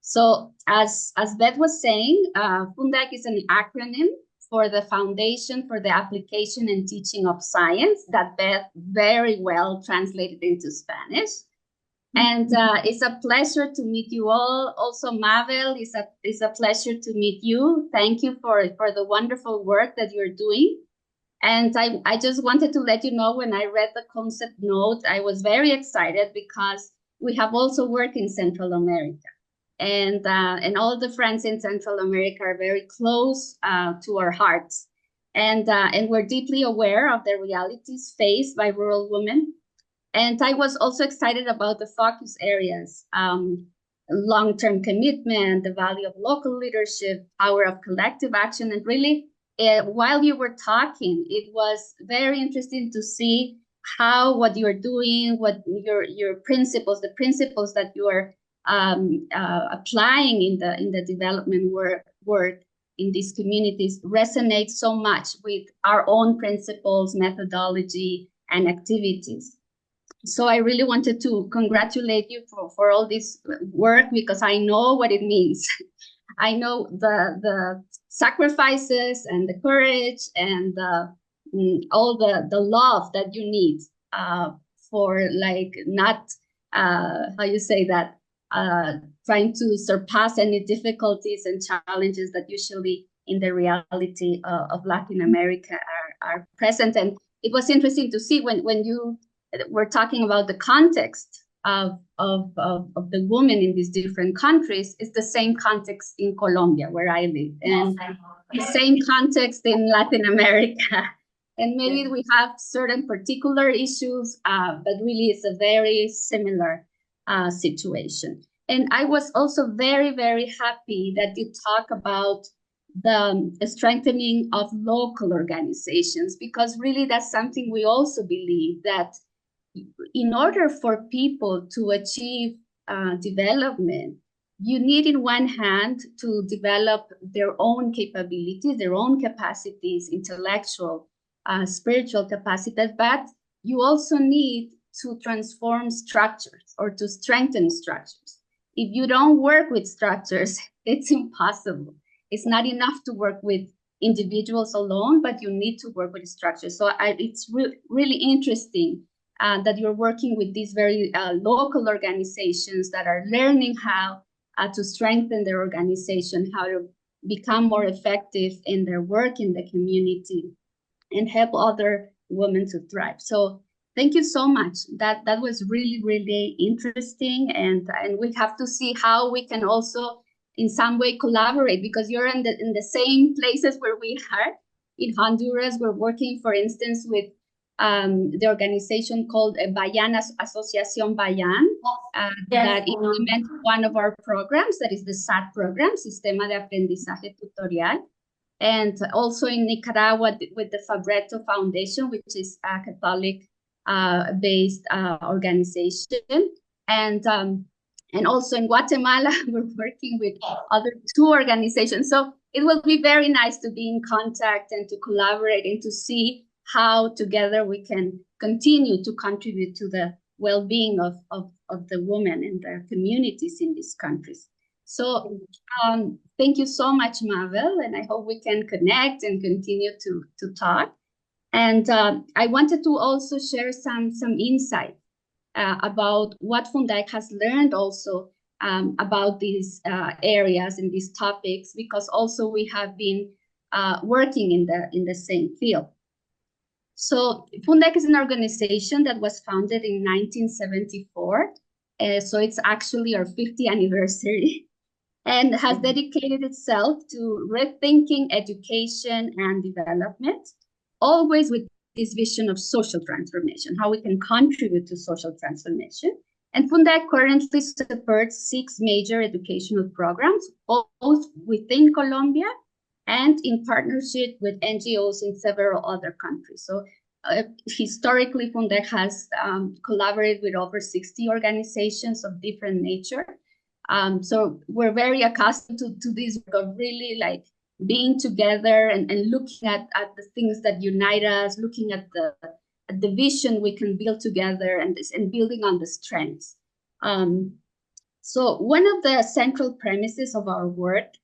So as Beth was saying, Fundaec is an acronym for the Foundation for the Application and Teaching of Science that Beth very well translated into Spanish. And it's a pleasure to meet you all. Also, Mabel, it's a pleasure to meet you. Thank you for the wonderful work that you're doing. And I just wanted to let you know, when I read the concept note, I was very excited because we have also worked in Central America. And all the friends in Central America are very close to our hearts. And we're deeply aware of the realities faced by rural women. And I was also excited about the focus areas, long-term commitment, the value of local leadership, power of collective action. And really, while you were talking, it was very interesting to see how what you're doing, what your principles, the principles that you are applying in the development work in these communities resonate so much with our own principles, methodology, and activities. So I really wanted to congratulate you for all this work, because I know what it means. I know the sacrifices and the courage and all the love that you need for, like, not how you say that, trying to surpass any difficulties and challenges that usually in the reality of Latin America are present. And it was interesting to see when you were talking about the context of the women in these different countries. It's the same context in Colombia, where I live, and the same context in Latin America. And maybe we have certain particular issues, but really it's a very similar situation. And I was also very, very happy that you talk about the strengthening of local organizations, because really that's something we also believe, that in order for people to achieve development, you need in one hand to develop their own capabilities, their own capacities, intellectual, spiritual capacities, but you also need to transform structures or to strengthen structures. If you don't work with structures, it's impossible. It's not enough to work with individuals alone, but you need to work with structures. So it's really interesting that you're working with these very local organizations that are learning how to strengthen their organization, how to become more effective in their work in the community and help other women to thrive. So thank you so much. That was really, really interesting. And we have to see how we can also in some way collaborate, because you're in the same places where we are. In Honduras, we're working, for instance, with the organization called Asociación Bayan, that implements one of our programs, that is the SAT program, Sistema de Aprendizaje Tutorial. And also in Nicaragua with the Loretto Foundation, which is a Catholic-based organization. And also in Guatemala, we're working with other 2 organizations. So it will be very nice to be in contact and to collaborate and to see how together we can continue to contribute to the well-being of the women and their communities in these countries. So thank you so much, Mabel, and I hope we can connect and continue to talk. And I wanted to also share some insight about what Fundac has learned also about these areas and these topics, because also we have been working in the same field. So Fundac is an organization that was founded in 1974. So it's actually our 50th anniversary, and has dedicated itself to rethinking education and development, always with this vision of social transformation, how we can contribute to social transformation. And Fundac currently supports 6 major educational programs, both within Colombia and in partnership with NGOs in several other countries. So historically, Fundac has collaborated with over 60 organizations of different nature. So we're very accustomed to this work of really like being together and looking at the things that unite us, looking at the vision we can build together and building on the strengths. So one of the central premises of our work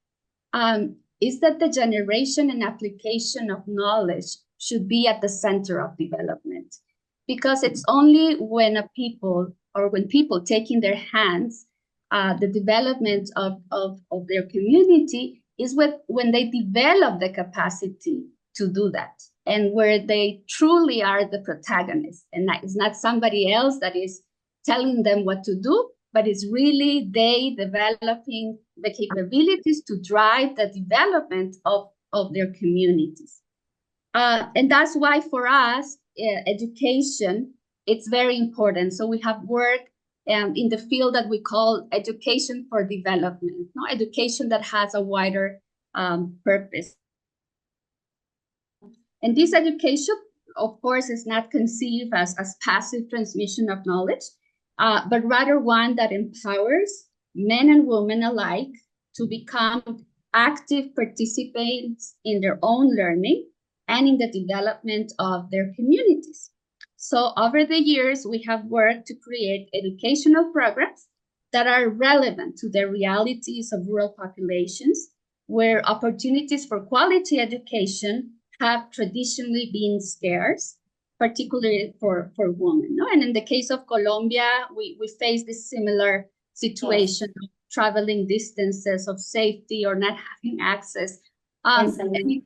is that the generation and application of knowledge should be at the center of development, because it's only when people take in their hands the development of their community is when they develop the capacity to do that, and where they truly are the protagonists, and that is not somebody else that is telling them what to do, but it's really they developing the capabilities to drive the development of their communities. And that's why for us, education, it's very important. So we have worked in the field that we call education for development, no? Education that has a wider purpose. And this education, of course, is not conceived as passive transmission of knowledge, but rather one that empowers men and women alike to become active participants in their own learning and in the development of their communities. So over the years, we have worked to create educational programs that are relevant to the realities of rural populations, where opportunities for quality education have traditionally been scarce, particularly for women. No? And in the case of Colombia, we face this similar situation traveling distances, of safety, or not having access. Yes, And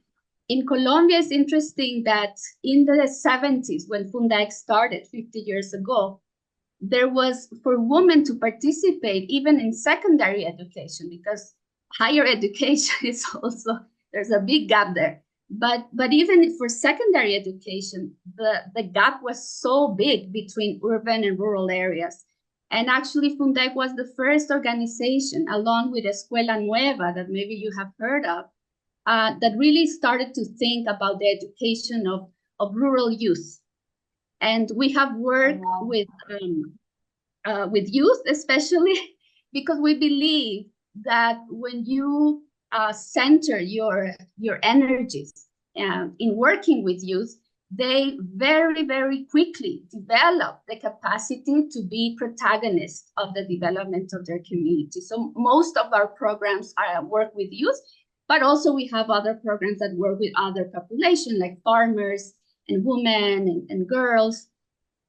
in Colombia, it's interesting that in the 70s, when Fundac started 50 years ago, there was for women to participate even in secondary education, because higher education is also, there's a big gap there. But even for secondary education, the gap was so big between urban and rural areas. And actually, Fundac was the first organization, along with Escuela Nueva, that maybe you have heard of, that really started to think about the education of rural youth. And we have worked with youth, especially because we believe that when you center your energies in working with youth, they very, very quickly develop the capacity to be protagonists of the development of their community. So most of our programs work with youth, but also we have other programs that work with other population, like farmers and women and girls,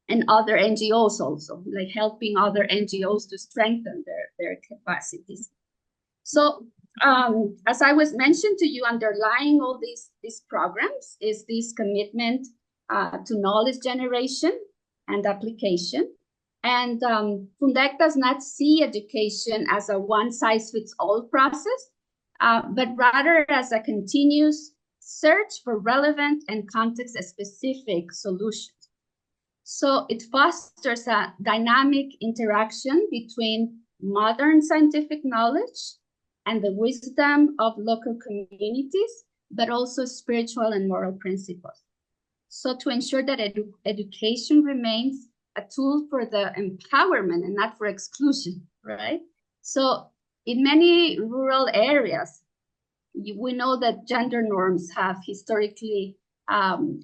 and other NGOs also, like helping other NGOs to strengthen their capacities. So as I was mentioned to you, underlying all these programs is this commitment to knowledge generation and application. And Fundac does not see education as a one-size-fits-all process, but rather as a continuous search for relevant and context-specific solutions. So it fosters a dynamic interaction between modern scientific knowledge and the wisdom of local communities, but also spiritual and moral principles. So to ensure that education remains a tool for the empowerment and not for exclusion, right? So in many rural areas, we know that gender norms have historically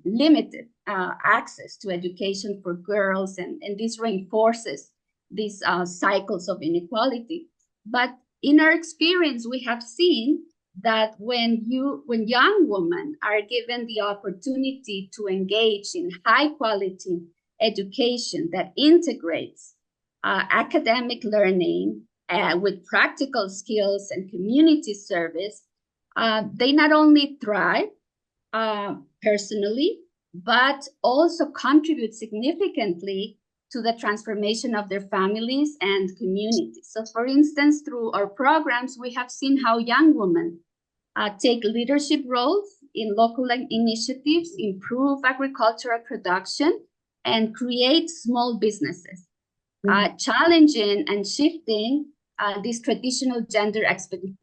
limited access to education for girls, and this reinforces these cycles of inequality. But in our experience, we have seen that when young women are given the opportunity to engage in high quality education that integrates academic learning with practical skills and community service, they not only thrive personally, but also contribute significantly to the transformation of their families and communities. So for instance, through our programs, we have seen how young women take leadership roles in local initiatives, improve agricultural production, and create small businesses, challenging and shifting these traditional gender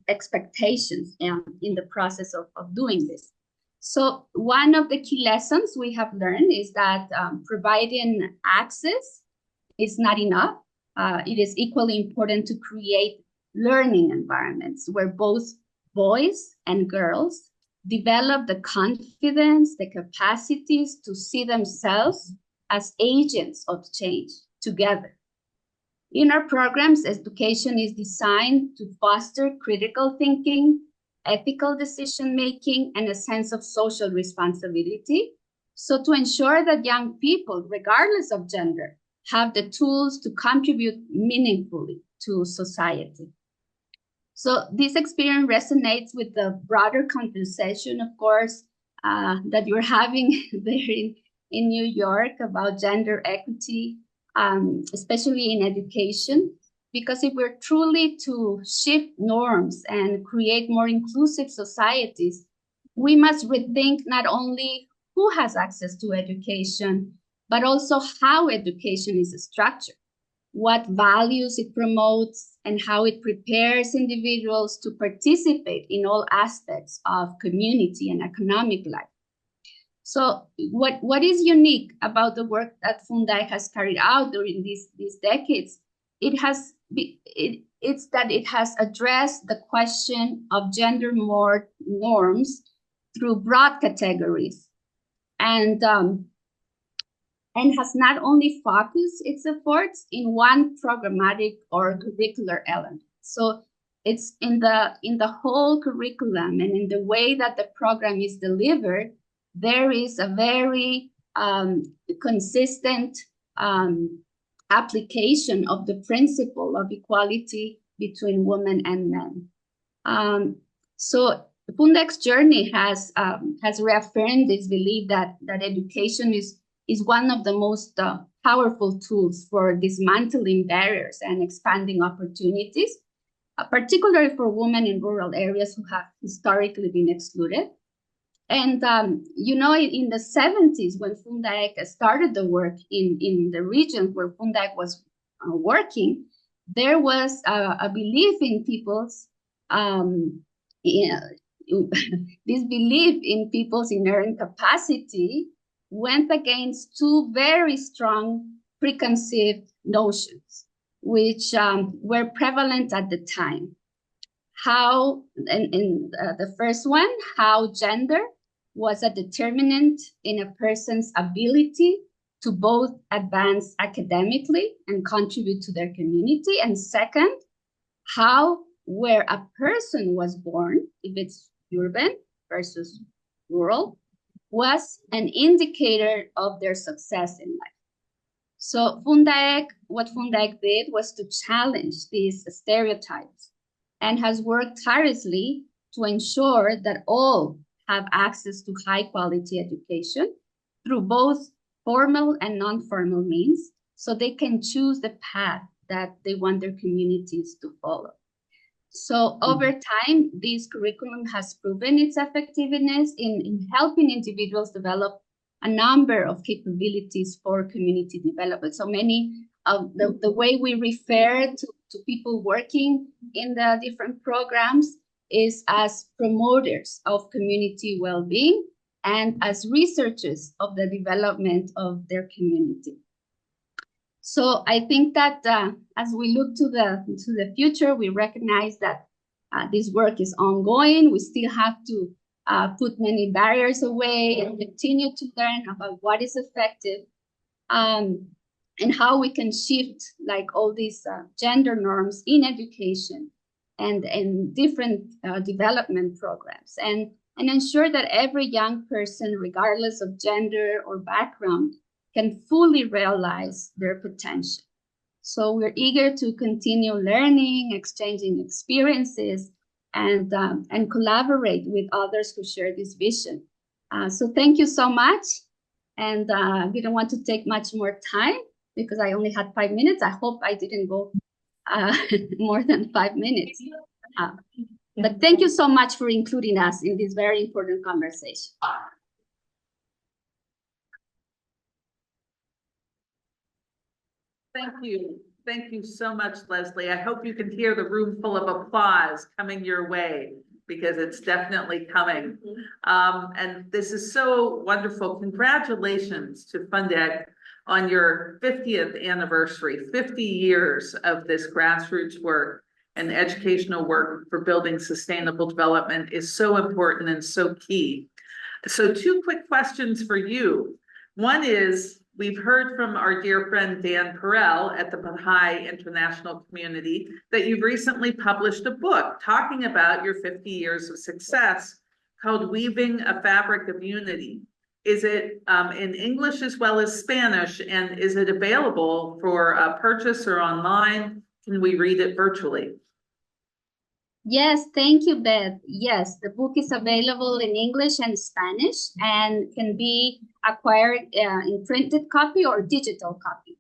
expectations in the process of doing this. So one of the key lessons we have learned is that providing access is not enough. It is equally important to create learning environments where both boys and girls develop the confidence, the capacities to see themselves as agents of change together. In our programs, education is designed to foster critical thinking, ethical decision-making, and a sense of social responsibility. So to ensure that young people, regardless of gender, have the tools to contribute meaningfully to society. So this experience resonates with the broader conversation, of course, that you're having there in New York about gender equity, especially in education. Because if we're truly to shift norms and create more inclusive societies, we must rethink not only who has access to education, but also how education is structured, what values it promotes, and how it prepares individuals to participate in all aspects of community and economic life. So what is unique about the work that Fundac has carried out during these decades? It's that it has addressed the question of gender norms through broad categories, and has not only focused its efforts in one programmatic or curricular element. So it's in the whole curriculum and in the way that the program is delivered, there is a very consistent application of the principle of equality between women and men. So Fundac's journey has reaffirmed this belief that education is one of the most powerful tools for dismantling barriers and expanding opportunities, particularly for women in rural areas who have historically been excluded. And, you know, in the 70s, when Fundac started the work in the region where Fundac was working, there was a belief in people's, this belief in people's inherent capacity went against two very strong preconceived notions, which were prevalent at the time. How, the first one, how gender was a determinant in a person's ability to both advance academically and contribute to their community. And second, how where a person was born, if it's urban versus rural, was an indicator of their success in life. So what Fundac did was to challenge these stereotypes and has worked tirelessly to ensure that all have access to high quality education through both formal and non-formal means, so they can choose the path that they want their communities to follow. So over time, this curriculum has proven its effectiveness in helping individuals develop a number of capabilities for community development. So many of the way we refer to people working in the different programs is as promoters of community well-being and as researchers of the development of their community. So I think that as we look to the future, we recognize that this work is ongoing. We still have to put many barriers away and continue to learn about what is effective and how we can shift like all these gender norms in education and different development programs and ensure that every young person, regardless of gender or background, can fully realize their potential. So we're eager to continue learning, exchanging experiences, and collaborate with others who share this vision. So thank you so much. And we don't want to take much more time because I only had 5 minutes. I hope I didn't go more than 5 minutes. But thank you so much for including us in this very important conversation. Thank you. Thank you so much, Leslie. I hope you can hear the room full of applause coming your way because it's definitely coming. And this is so wonderful. Congratulations to Fundac on your 50th anniversary, 50 years of this grassroots work and educational work for building sustainable development is so important and so key. So 2 quick questions for you. One is, we've heard from our dear friend Dan Perel at the Baha'i International Community that you've recently published a book talking about your 50 years of success called Weaving a Fabric of Unity. Is it in English as well as Spanish, and is it available for purchase or online? Can we read it virtually? Yes, thank you, Beth. Yes, the book is available in English and Spanish and can be acquired in printed copy or digital copy.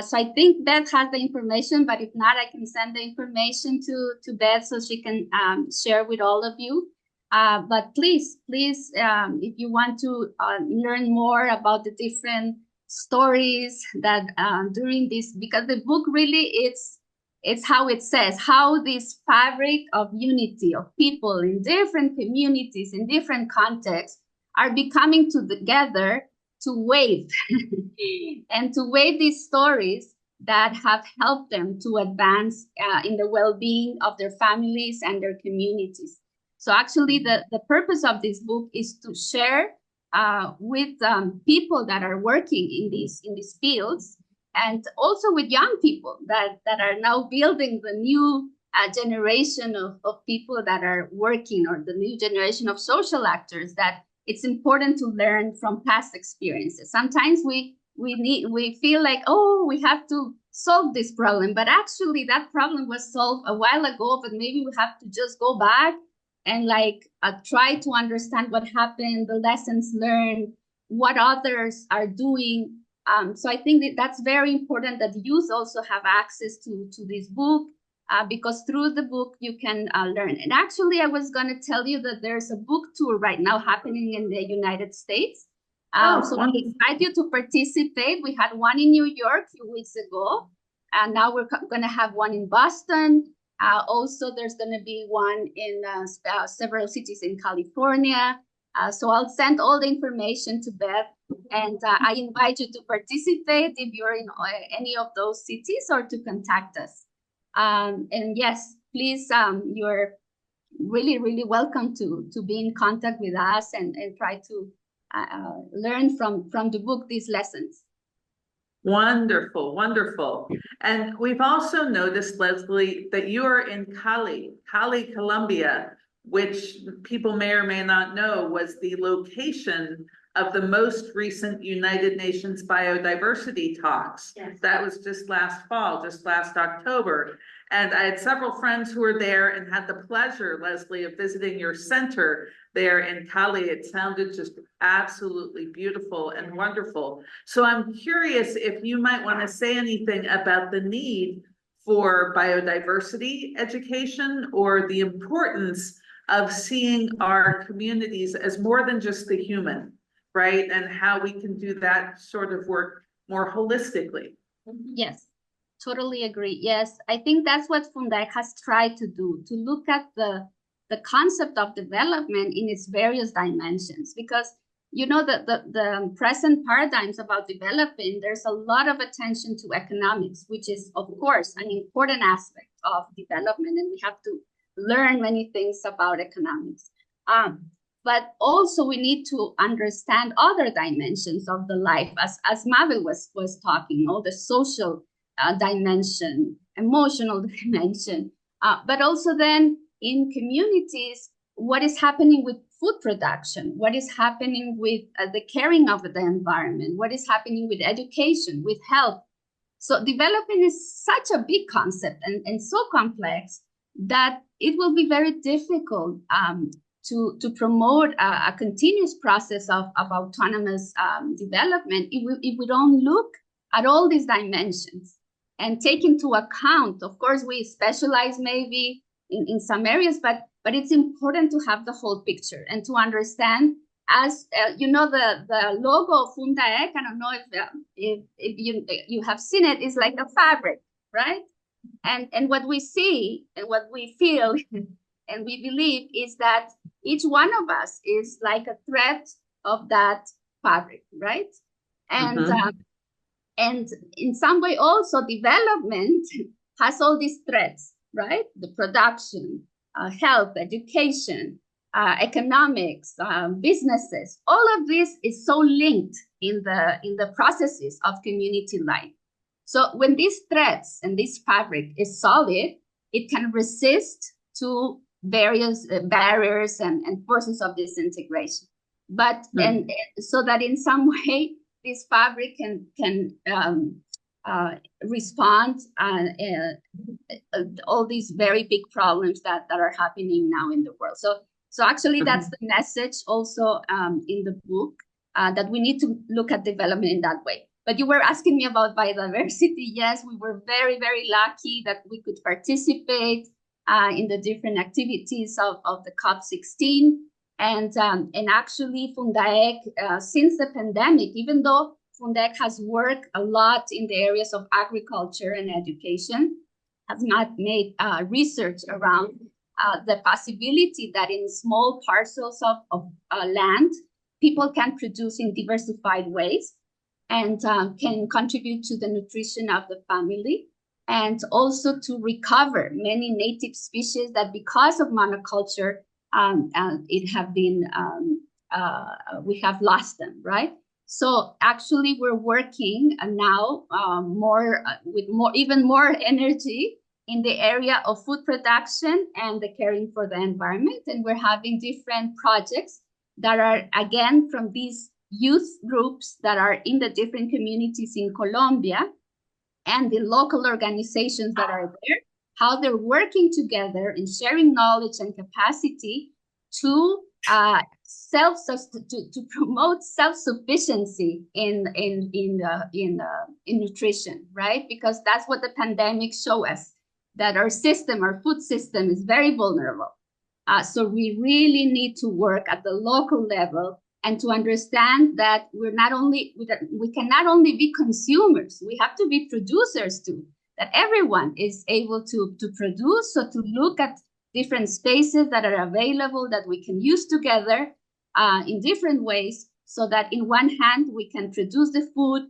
So I think Beth has the information, but if not, I can send the information to Beth so she can share with all of you. But please, if you want to learn more about the different stories that during this, because the book really it's how it says, how this fabric of unity of people in different communities, in different contexts, are becoming together to wave and to wave these stories that have helped them to advance in the well-being of their families and their communities. So actually the purpose of this book is to share with people that are working in these fields, and also with young people that are now building the new generation of people that are working, or the new generation of social actors, that it's important to learn from past experiences. Sometimes we feel like, oh, we have to solve this problem. But actually that problem was solved a while ago, but maybe we have to just go back and like try to understand what happened, the lessons learned, what others are doing. So I think that's very important that youth also have access to this book, because through the book you can learn. And actually I was going to tell you that there's a book tour right now happening in the United States. So we invite you to participate. We had one in New York a few weeks ago, and now we're going to have one in Boston. Also, there's going to be one in several cities in California. So I'll send all the information to Beth, and I invite you to participate if you're in any of those cities, or to contact us. And yes, please, you're really, really welcome to be in contact with us and try to learn from the book these lessons. Wonderful, wonderful. And we've also noticed, Leslie, that you are in Cali, Colombia, which people may or may not know was the location of the most recent United Nations biodiversity talks. Yes. That was just last fall, just last October. And I had several friends who were there and had the pleasure, Leslie, of visiting your center there in Cali. It sounded just absolutely beautiful and wonderful. So I'm curious if you might want to say anything about the need for biodiversity education, or the importance of seeing our communities as more than just the human, right? And how we can do that sort of work more holistically. Yes, totally agree. Yes, I think that's what Fundec has tried to do, to look at the concept of development in its various dimensions. Because, you know, the present paradigms about development, there's a lot of attention to economics, which is, of course, an important aspect of development, and we have to learn many things about economics. But also we need to understand other dimensions of the life, as Mabel was talking, the social dimension, emotional dimension, but also then in communities, what is happening with food production, what is happening with the caring of the environment, what is happening with education, with health. So development is such a big concept and so complex that it will be very difficult to promote a continuous process of autonomous development if we don't look at all these dimensions and take into account. Of course, we specialize maybe in some areas, but it's important to have the whole picture and to understand, as you know, the logo of Fundaec, I don't know if you have seen it, is like a fabric, right? And what we see and what we feel and we believe is that each one of us is like a thread of that fabric, right? And and in some way also development has all these threads, right? The production, health, education, economics, businesses, all of this is so linked in the processes of community life. So when these threads and this fabric is solid, it can resist to various barriers and forces of disintegration. But and so that in some way this fabric can respond all these very big problems that are happening now in the world. So actually that's the message also in the book, that we need to look at development in that way. But you were asking me about biodiversity. Yes, we were very, very lucky that we could participate in the different activities of the COP16. And actually Fundaec, since the pandemic, even though Fundaec has worked a lot in the areas of agriculture and education, has not made research around the possibility that in small parcels of land, people can produce in diversified ways and can contribute to the nutrition of the family, and also to recover many native species that because of monoculture, we have lost them, right? So actually we're working now even more energy in the area of food production and the caring for the environment. And we're having different projects that are, again, from these youth groups that are in the different communities in Colombia, and the local organizations that are there, how they're working together and sharing knowledge and capacity to to promote self-sufficiency in nutrition, right? Because that's what the pandemic showed us, that our food system is very vulnerable. So we really need to work at the local level and to understand that we can not only be consumers, we have to be producers too, that everyone is able to produce. So to look at different spaces that are available that we can use together in different ways, so that in one hand we can produce the food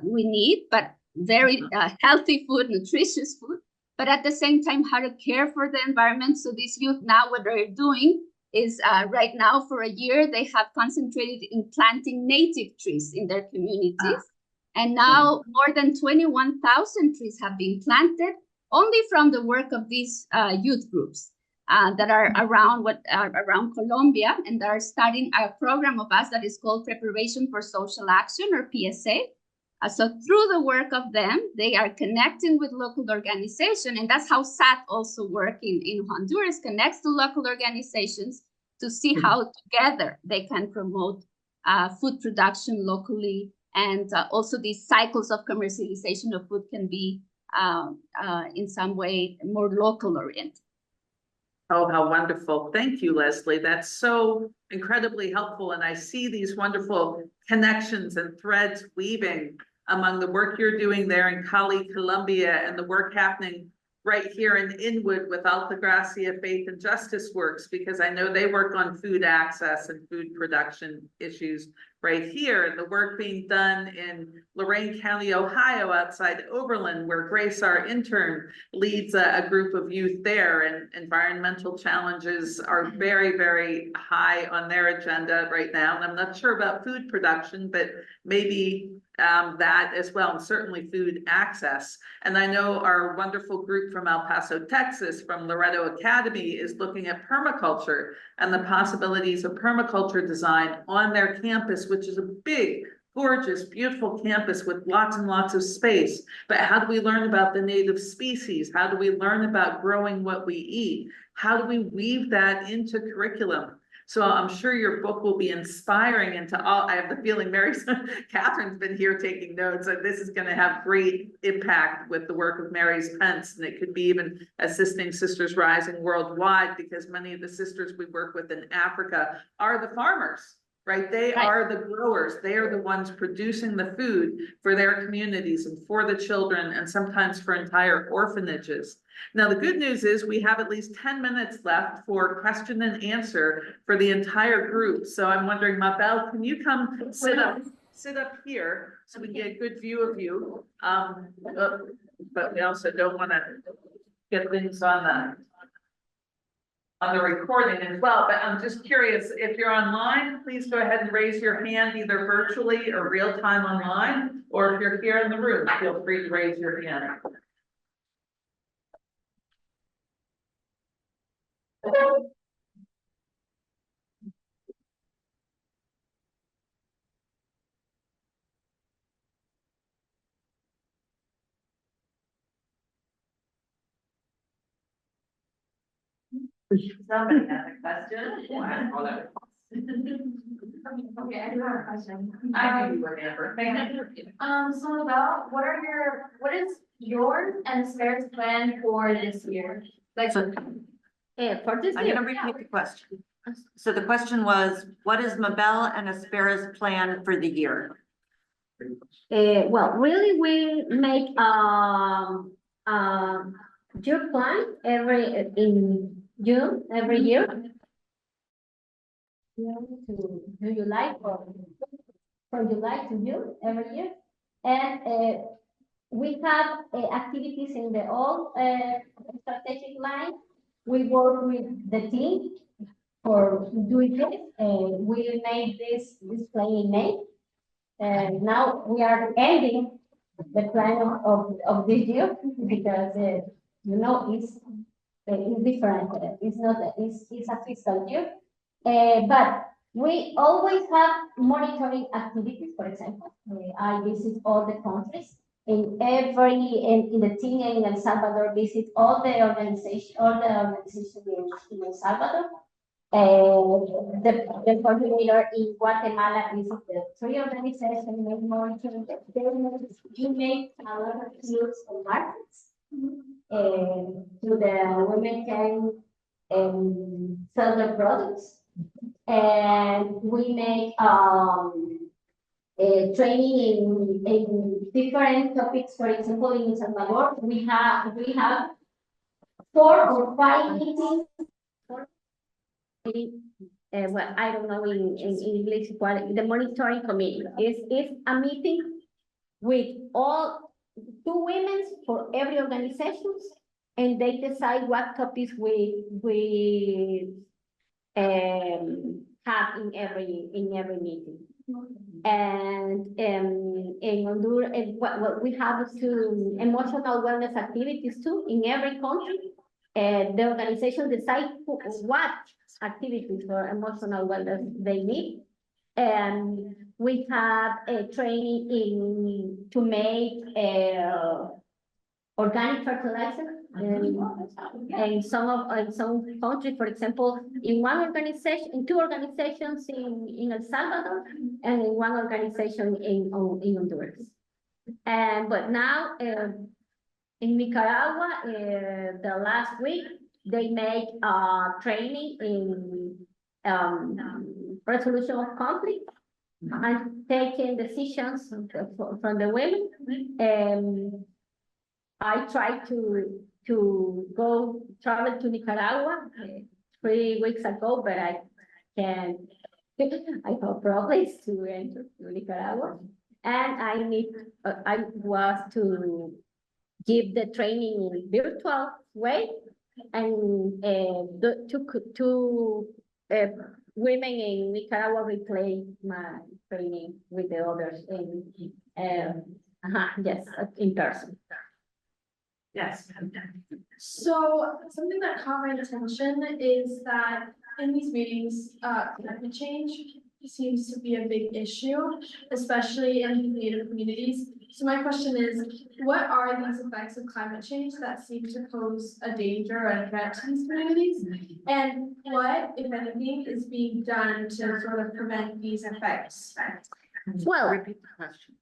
we need, but very healthy food, nutritious food, but at the same time how to care for the environment. So these youth now, what they're doing is right now for a year, they have concentrated in planting native trees in their communities. And now more than 21,000 trees have been planted only from the work of these youth groups that are around Colombia, and that are starting a program of us that is called Preparation for Social Action, or PSA. So through the work of them, they are connecting with local organizations, and that's how SAT also works in Honduras, connects to local organizations to see how together they can promote food production locally, and also these cycles of commercialization of food can be in some way more local oriented. Oh, how wonderful. Thank you, Leslie. That's so incredibly helpful. And I see these wonderful connections and threads weaving among the work you're doing there in Cali, Colombia, and the work happening right here in Inwood with Altagracia Faith and Justice Works, because I know they work on food access and food production issues right here, and the work being done in Lorain County, Ohio, outside Oberlin, where Grace, our intern, leads a group of youth there, and environmental challenges are very, very high on their agenda right now. And I'm not sure about food production, but maybe that as well, and certainly food access. And I know our wonderful group from El Paso, Texas, from Loretto Academy, is looking at permaculture and the possibilities of permaculture design on their campus, which is a big, gorgeous, beautiful campus with lots and lots of space. But how do we learn about the native species? How do we learn about growing what we eat? How do we weave that into curriculum? So I'm sure your book will be inspiring into all. I have the feeling Catherine's been here taking notes, and this is going to have great impact with the work of Mary's Pence, and it could be even assisting Sisters Rising worldwide, because many of the sisters we work with in Africa are the farmers, right? They are the growers. They are the ones producing the food for their communities and for the children, and sometimes for entire orphanages. Now, the good news is we have at least 10 minutes left for question and answer for the entire group. So I'm wondering, Mabel, can you come sit up here so we get a good view of you? But we also don't want to get things on the recording as well. But I'm just curious, if you're online, please go ahead and raise your hand, either virtually or real time online, or if you're here in the room, feel free to raise your hand. Somebody has a question. Okay, I do have a question. I knew you were Amber. So about what is yours and ESPERA's plan for this year? Like, So For this I'm year, going to repeat the question. So the question was, what is Mabel and ESPERA's plan for the year? well, really, we make your plan in June every year. To do you like or from July to June every year, and we have activities in the all strategic line. We work with the team for doing this. We made this display in May, and now we are ending the plan of this year, because it's different. It's a fiscal year, but we always have monitoring activities. For example, I visit all the countries in the team in El Salvador visit all the organizations in El Salvador. The coordinator in Guatemala visit the three organizations, make monitoring. We make a lot of deals on markets. So the women can sell their products, and we make training in different topics. For example, in El Salvador, we have 4 or 5 meetings. Well, I don't know in English what the monitoring committee is a meeting with all 2 women for every organization, and they decide what topics we have in every meeting. And in Honduras, what we have to emotional wellness activities too in every country. The organization decide what activities for emotional wellness they need. And we have a training to make organic fertilizer. And some countries, for example, in 2 organizations in El Salvador, and in 1 organization in Honduras. But now in Nicaragua, the last week they make training in resolution of conflict and taking decisions from the women. I tried to travel to Nicaragua 3 weeks ago, but I can't. I have problems to enter to Nicaragua, and I was to give the training in virtual way, and two women in Nicaragua replay my training with the others yes, in person. Yes. So something that caught my attention is that in these meetings, climate change seems to be a big issue, especially in Native communities. So my question is, what are these effects of climate change that seem to pose a danger or a threat to these communities? And what, if anything, is being done to sort of prevent these effects? Well, repeat the question.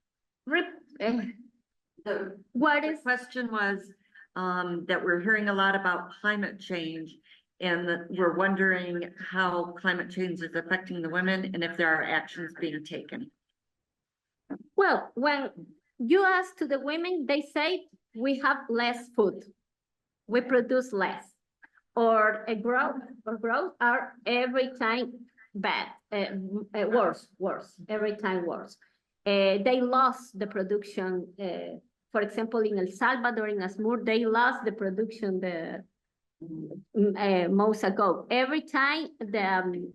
The question was that we're hearing a lot about climate change, and that we're wondering how climate change is affecting the women and if there are actions being taken. Well, when you ask to the women, they say we have less food, we produce less, or growth are every time bad, worse, every time worse. They lost the production. For example, in El Salvador, in Asmur, they lost the production months ago. Every time the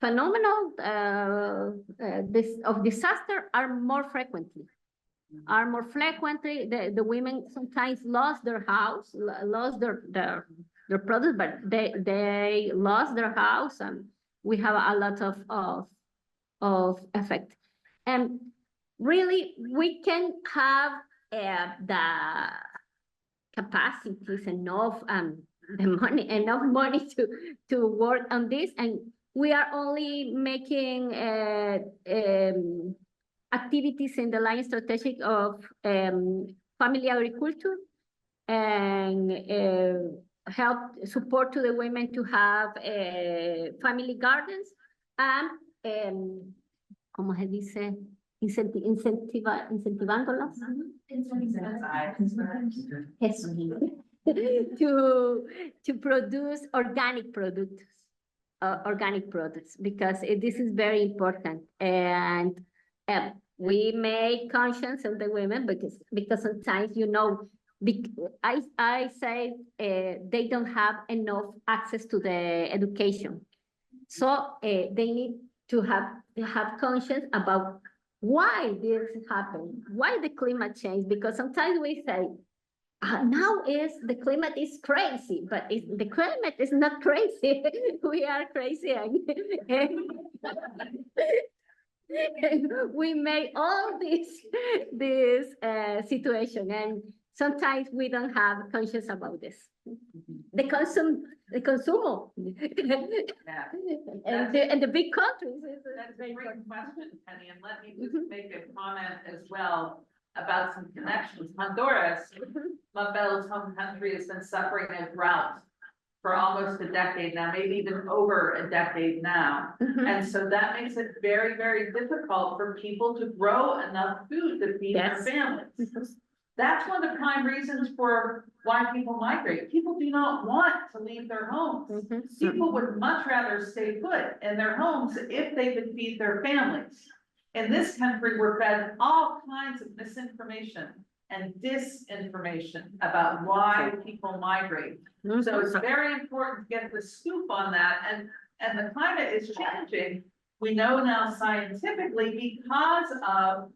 phenomenal of disaster are more frequently. The women sometimes lost their house, lost their products, but they lost their house, and we have a lot of effect. And really, we can have the capacities enough enough money to work on this, and we are only making activities in the line strategic of family agriculture, and help support to the women to have family gardens, and ¿cómo se dice? Incentivándolas. To produce organic products, because this is very important. And we make conscience of the women, because sometimes, I say they don't have enough access to the education, so they need to have conscience about why this happened, why the climate change. Because sometimes we say now the climate is crazy, but the climate is not crazy. We are crazy. We made all this situation, and sometimes we don't have conscious about this. The consumer. Yeah. And the big countries. That's a great question, Penny, and let me just make a comment as well about some connections. Honduras, Mabel's home country, has been suffering a drought for almost a decade now, maybe even over a decade now. And so that makes it very, very difficult for people to grow enough food to feed their families. That's one of the prime reasons for why people migrate. People do not want to leave their homes. People would much rather stay put in their homes if they could feed their families. In this country, we're fed all kinds of misinformation and disinformation about why people migrate. So it's very important to get the scoop on that. And the climate is changing. We know now scientifically because of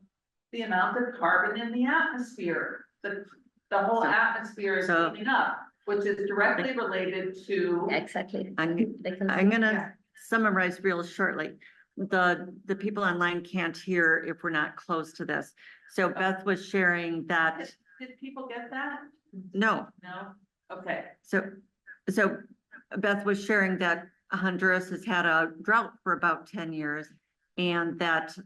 the amount of carbon in the atmosphere. The whole atmosphere is heating up, which is directly related to. Exactly. I'm gonna summarize real shortly. The people online can't hear if we're not close to this. So Beth was sharing that. Did people get that? No. No? Okay. So Beth was sharing that Honduras has had a drought for about 10 years and that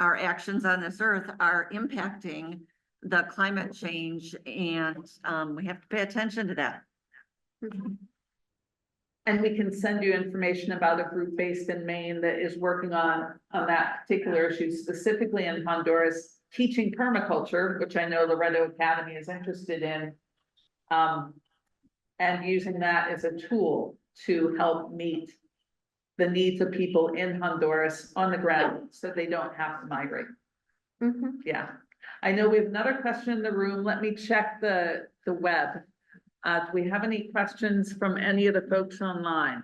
our actions on this earth are impacting the climate change, and we have to pay attention to that. And we can send you information about a group based in Maine that is working on that particular issue, specifically in Honduras, teaching permaculture, which I know Loretto Academy is interested in, and using that as a tool to help meet the needs of people in Honduras on the ground so they don't have to migrate. Yeah. I know we have another question in the room. Let me check the web. Do we have any questions from any of the folks online?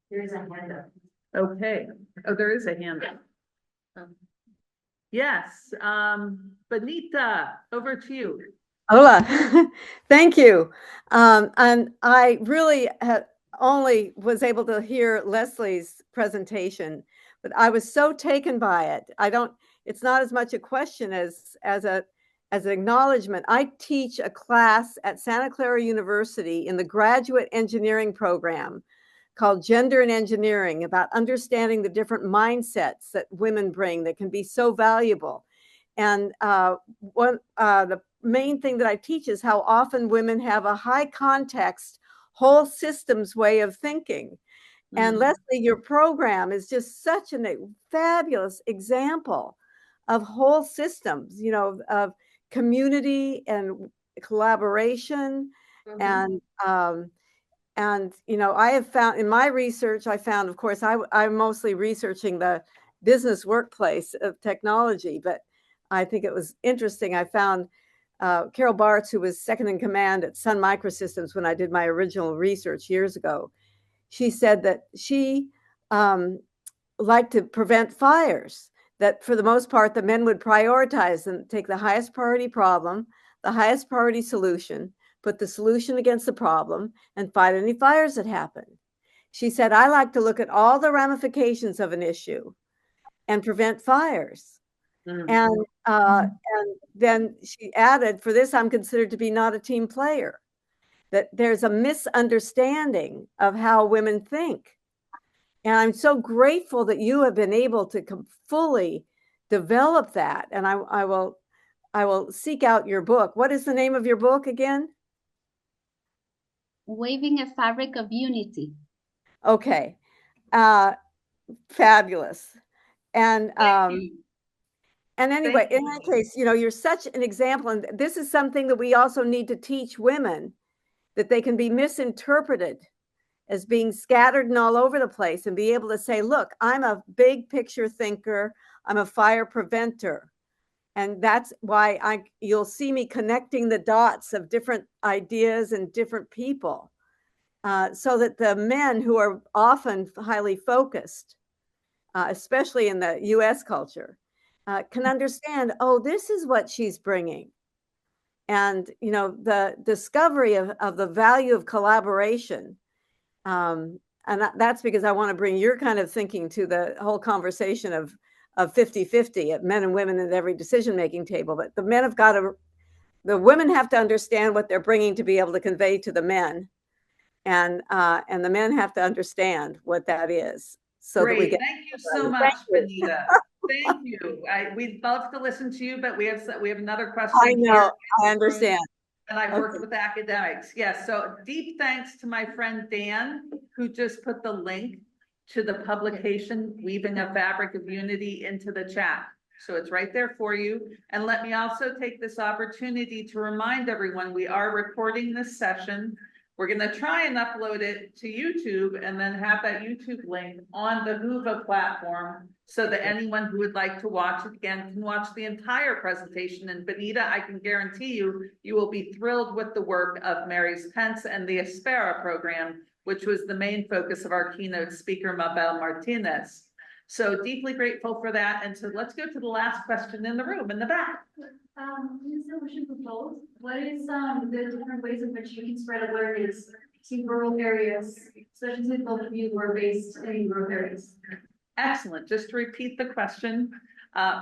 There's a hand up. Okay. Oh, there is a hand up. Yes. Benita, over to you. Hola, thank you. And I really only was able to hear Leslie's presentation, but I was so taken by it. It's not as much a question as an acknowledgement. I teach a class at Santa Clara University in the graduate engineering program called Gender and Engineering, about understanding the different mindsets that women bring that can be so valuable. And the main thing that I teach is how often women have a high context, whole systems way of thinking. And Leslie, your program is just such a fabulous example of whole systems, of community and collaboration. And I have found in my research, of course, I'm mostly researching the business workplace of technology, but I think it was interesting. I found Carol Bartz, who was second in command at Sun Microsystems when I did my original research years ago. She said that she liked to prevent fires, that for the most part, the men would prioritize and take the highest priority problem, the highest priority solution, put the solution against the problem, and fight any fires that happen. She said, I like to look at all the ramifications of an issue and prevent fires. And then she added, for this, I'm considered to be not a team player, that there's a misunderstanding of how women think. And I'm so grateful that you have been able to fully develop that. And I will seek out your book. What is the name of your book again? Waving a Fabric of Unity. Okay. Fabulous. And anyway, in that case, you're such an example. And this is something that we also need to teach women, that they can be misinterpreted as being scattered and all over the place, and be able to say, look, I'm a big picture thinker. I'm a fire preventer. And that's why you'll see me connecting the dots of different ideas and different people, so that the men who are often highly focused, especially in the US culture, can understand, oh, this is what she's bringing. And, the discovery of the value of collaboration And that's because I want to bring your kind of thinking to the whole conversation of 50-50 men and women at every decision-making table. But the women have to understand what they're bringing to be able to convey to the men. And the men have to understand what that is. So Great. that we get. Thank you so much, Benita. Thank you. We'd love to listen to you, but we have another question. I know, I understand. And I've worked with academics. Yes. So deep thanks to my friend Dan, who just put the link to the publication, Weaving a Fabric of Unity, into the chat. So it's right there for you. And let me also take this opportunity to remind everyone, we are recording this session. We're going to try and upload it to YouTube and then have that YouTube link on the Whova platform so that anyone who would like to watch it again can watch the entire presentation. And Benita, I can guarantee you, you will be thrilled with the work of Mary's Pence and the ESPERA program, which was the main focus of our keynote speaker, Mabel Martinez. So deeply grateful for that. And so let's go to the last question in the room in the back. This solution proposed, what is the different ways in which you can spread awareness to rural areas, especially since both of you were based in rural areas? Excellent. Just to repeat the question,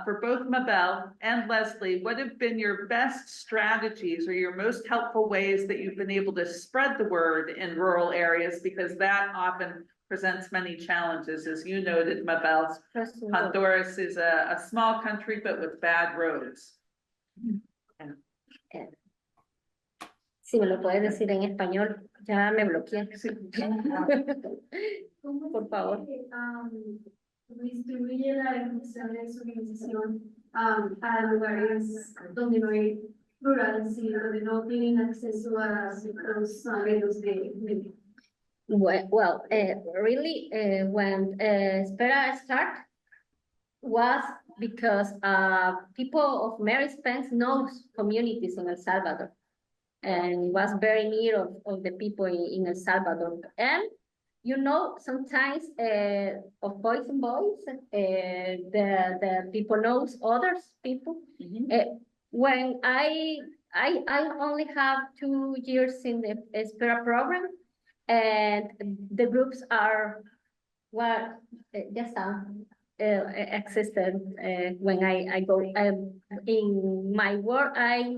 for both Mabel and Leslie, what have been your best strategies or your most helpful ways that you've been able to spread the word in rural areas? Because that often presents many challenges. As you noted, Mabel, Honduras is a small country, but with bad roads. Si me lo puedes decir en español, ya me bloqueé. Por favor. Distribuye la información de su organización a lugares donde no hay rurales y donde no tienen acceso a ciertos medios de. Well, really, when ESPERA started was because people of Mary Spence knows communities in El Salvador and was very near of the people in El Salvador. And you know, sometimes of boys and boys, the people knows others people. When I only have 2 years in the ESPERA program, and the groups are what just existed when I go in my work. I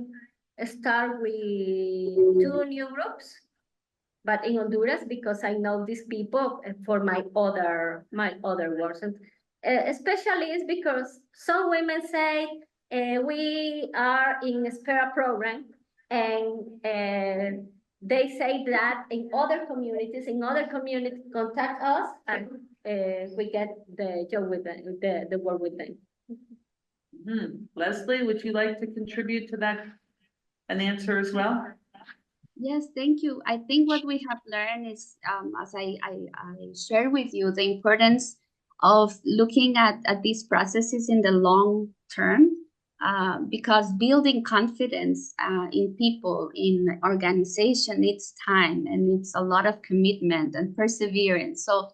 start with 2 new groups. But in Honduras, because I know these people for my other works, and especially it's because some women say we are in ESPERA program, and they say that in other communities contact us, and we get the job with them, the work with them. Leslie, would you like to contribute to that, an answer as well? Yes, thank you. I think what we have learned is, as I share with you, the importance of looking at these processes in the long term, because building confidence in people, in organization, needs time and it's a lot of commitment and perseverance. So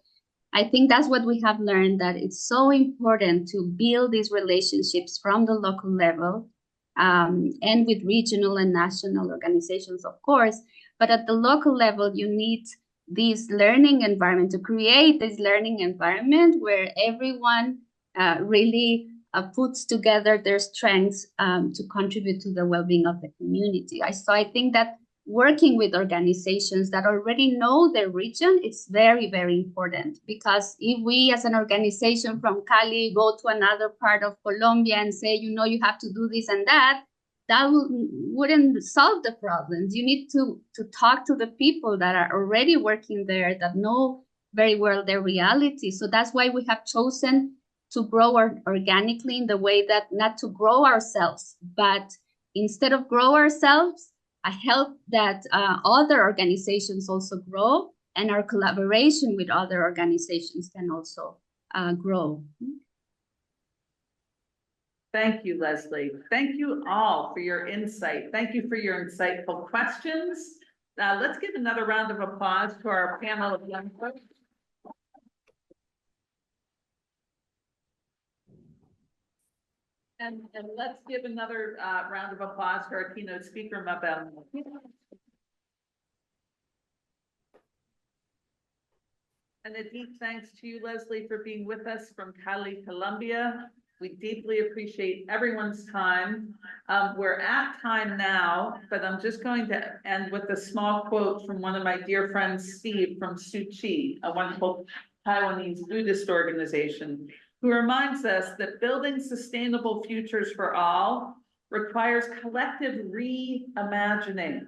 I think that's what we have learned, that it's so important to build these relationships from the local level, and with regional and national organizations, of course. But at the local level, you need this learning environment, to create this learning environment where everyone really puts together their strengths to contribute to the well-being of the community. So I think that working with organizations that already know their region is very, very important, because if we as an organization from Cali go to another part of Colombia and say, you know, you have to do this and that wouldn't solve the problems. You need to talk to the people that are already working there, that know very well their reality. So that's why we have chosen to grow organically, in the way that not to grow ourselves, but instead of grow ourselves, I help that other organizations also grow, and our collaboration with other organizations can also grow. Thank you, Leslie. Thank you all for your insight. Thank you for your insightful questions. Let's give another round of applause to our panel of young folks. And let's give another round of applause for our keynote speaker, Mabel. And a deep thanks to you, Leslie, for being with us from Cali, Colombia. We deeply appreciate everyone's time. We're at time now, but I'm just going to end with a small quote from one of my dear friends, Steve, from Suchi, a wonderful Taiwanese Buddhist organization, who reminds us that building sustainable futures for all requires collective reimagining,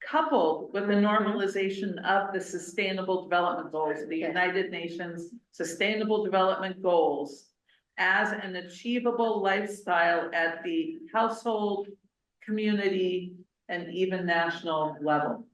coupled with the normalization of the Sustainable Development Goals, the United Nations Sustainable Development Goals, as an achievable lifestyle at the household, community, and even national level.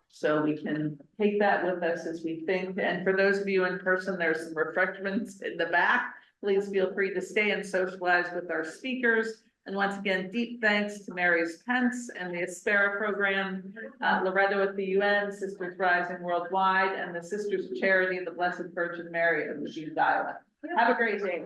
So we can take that with us as we think. And for those of you in person, there's some refreshments in the back. Please feel free to stay and socialize with our speakers. And once again, deep thanks to Mary's Pence and the ESPERA program, Loretto at the UN, Sisters Rising Worldwide, and the Sisters of Charity of the Blessed Virgin Mary of the June Dialect. Have a great day.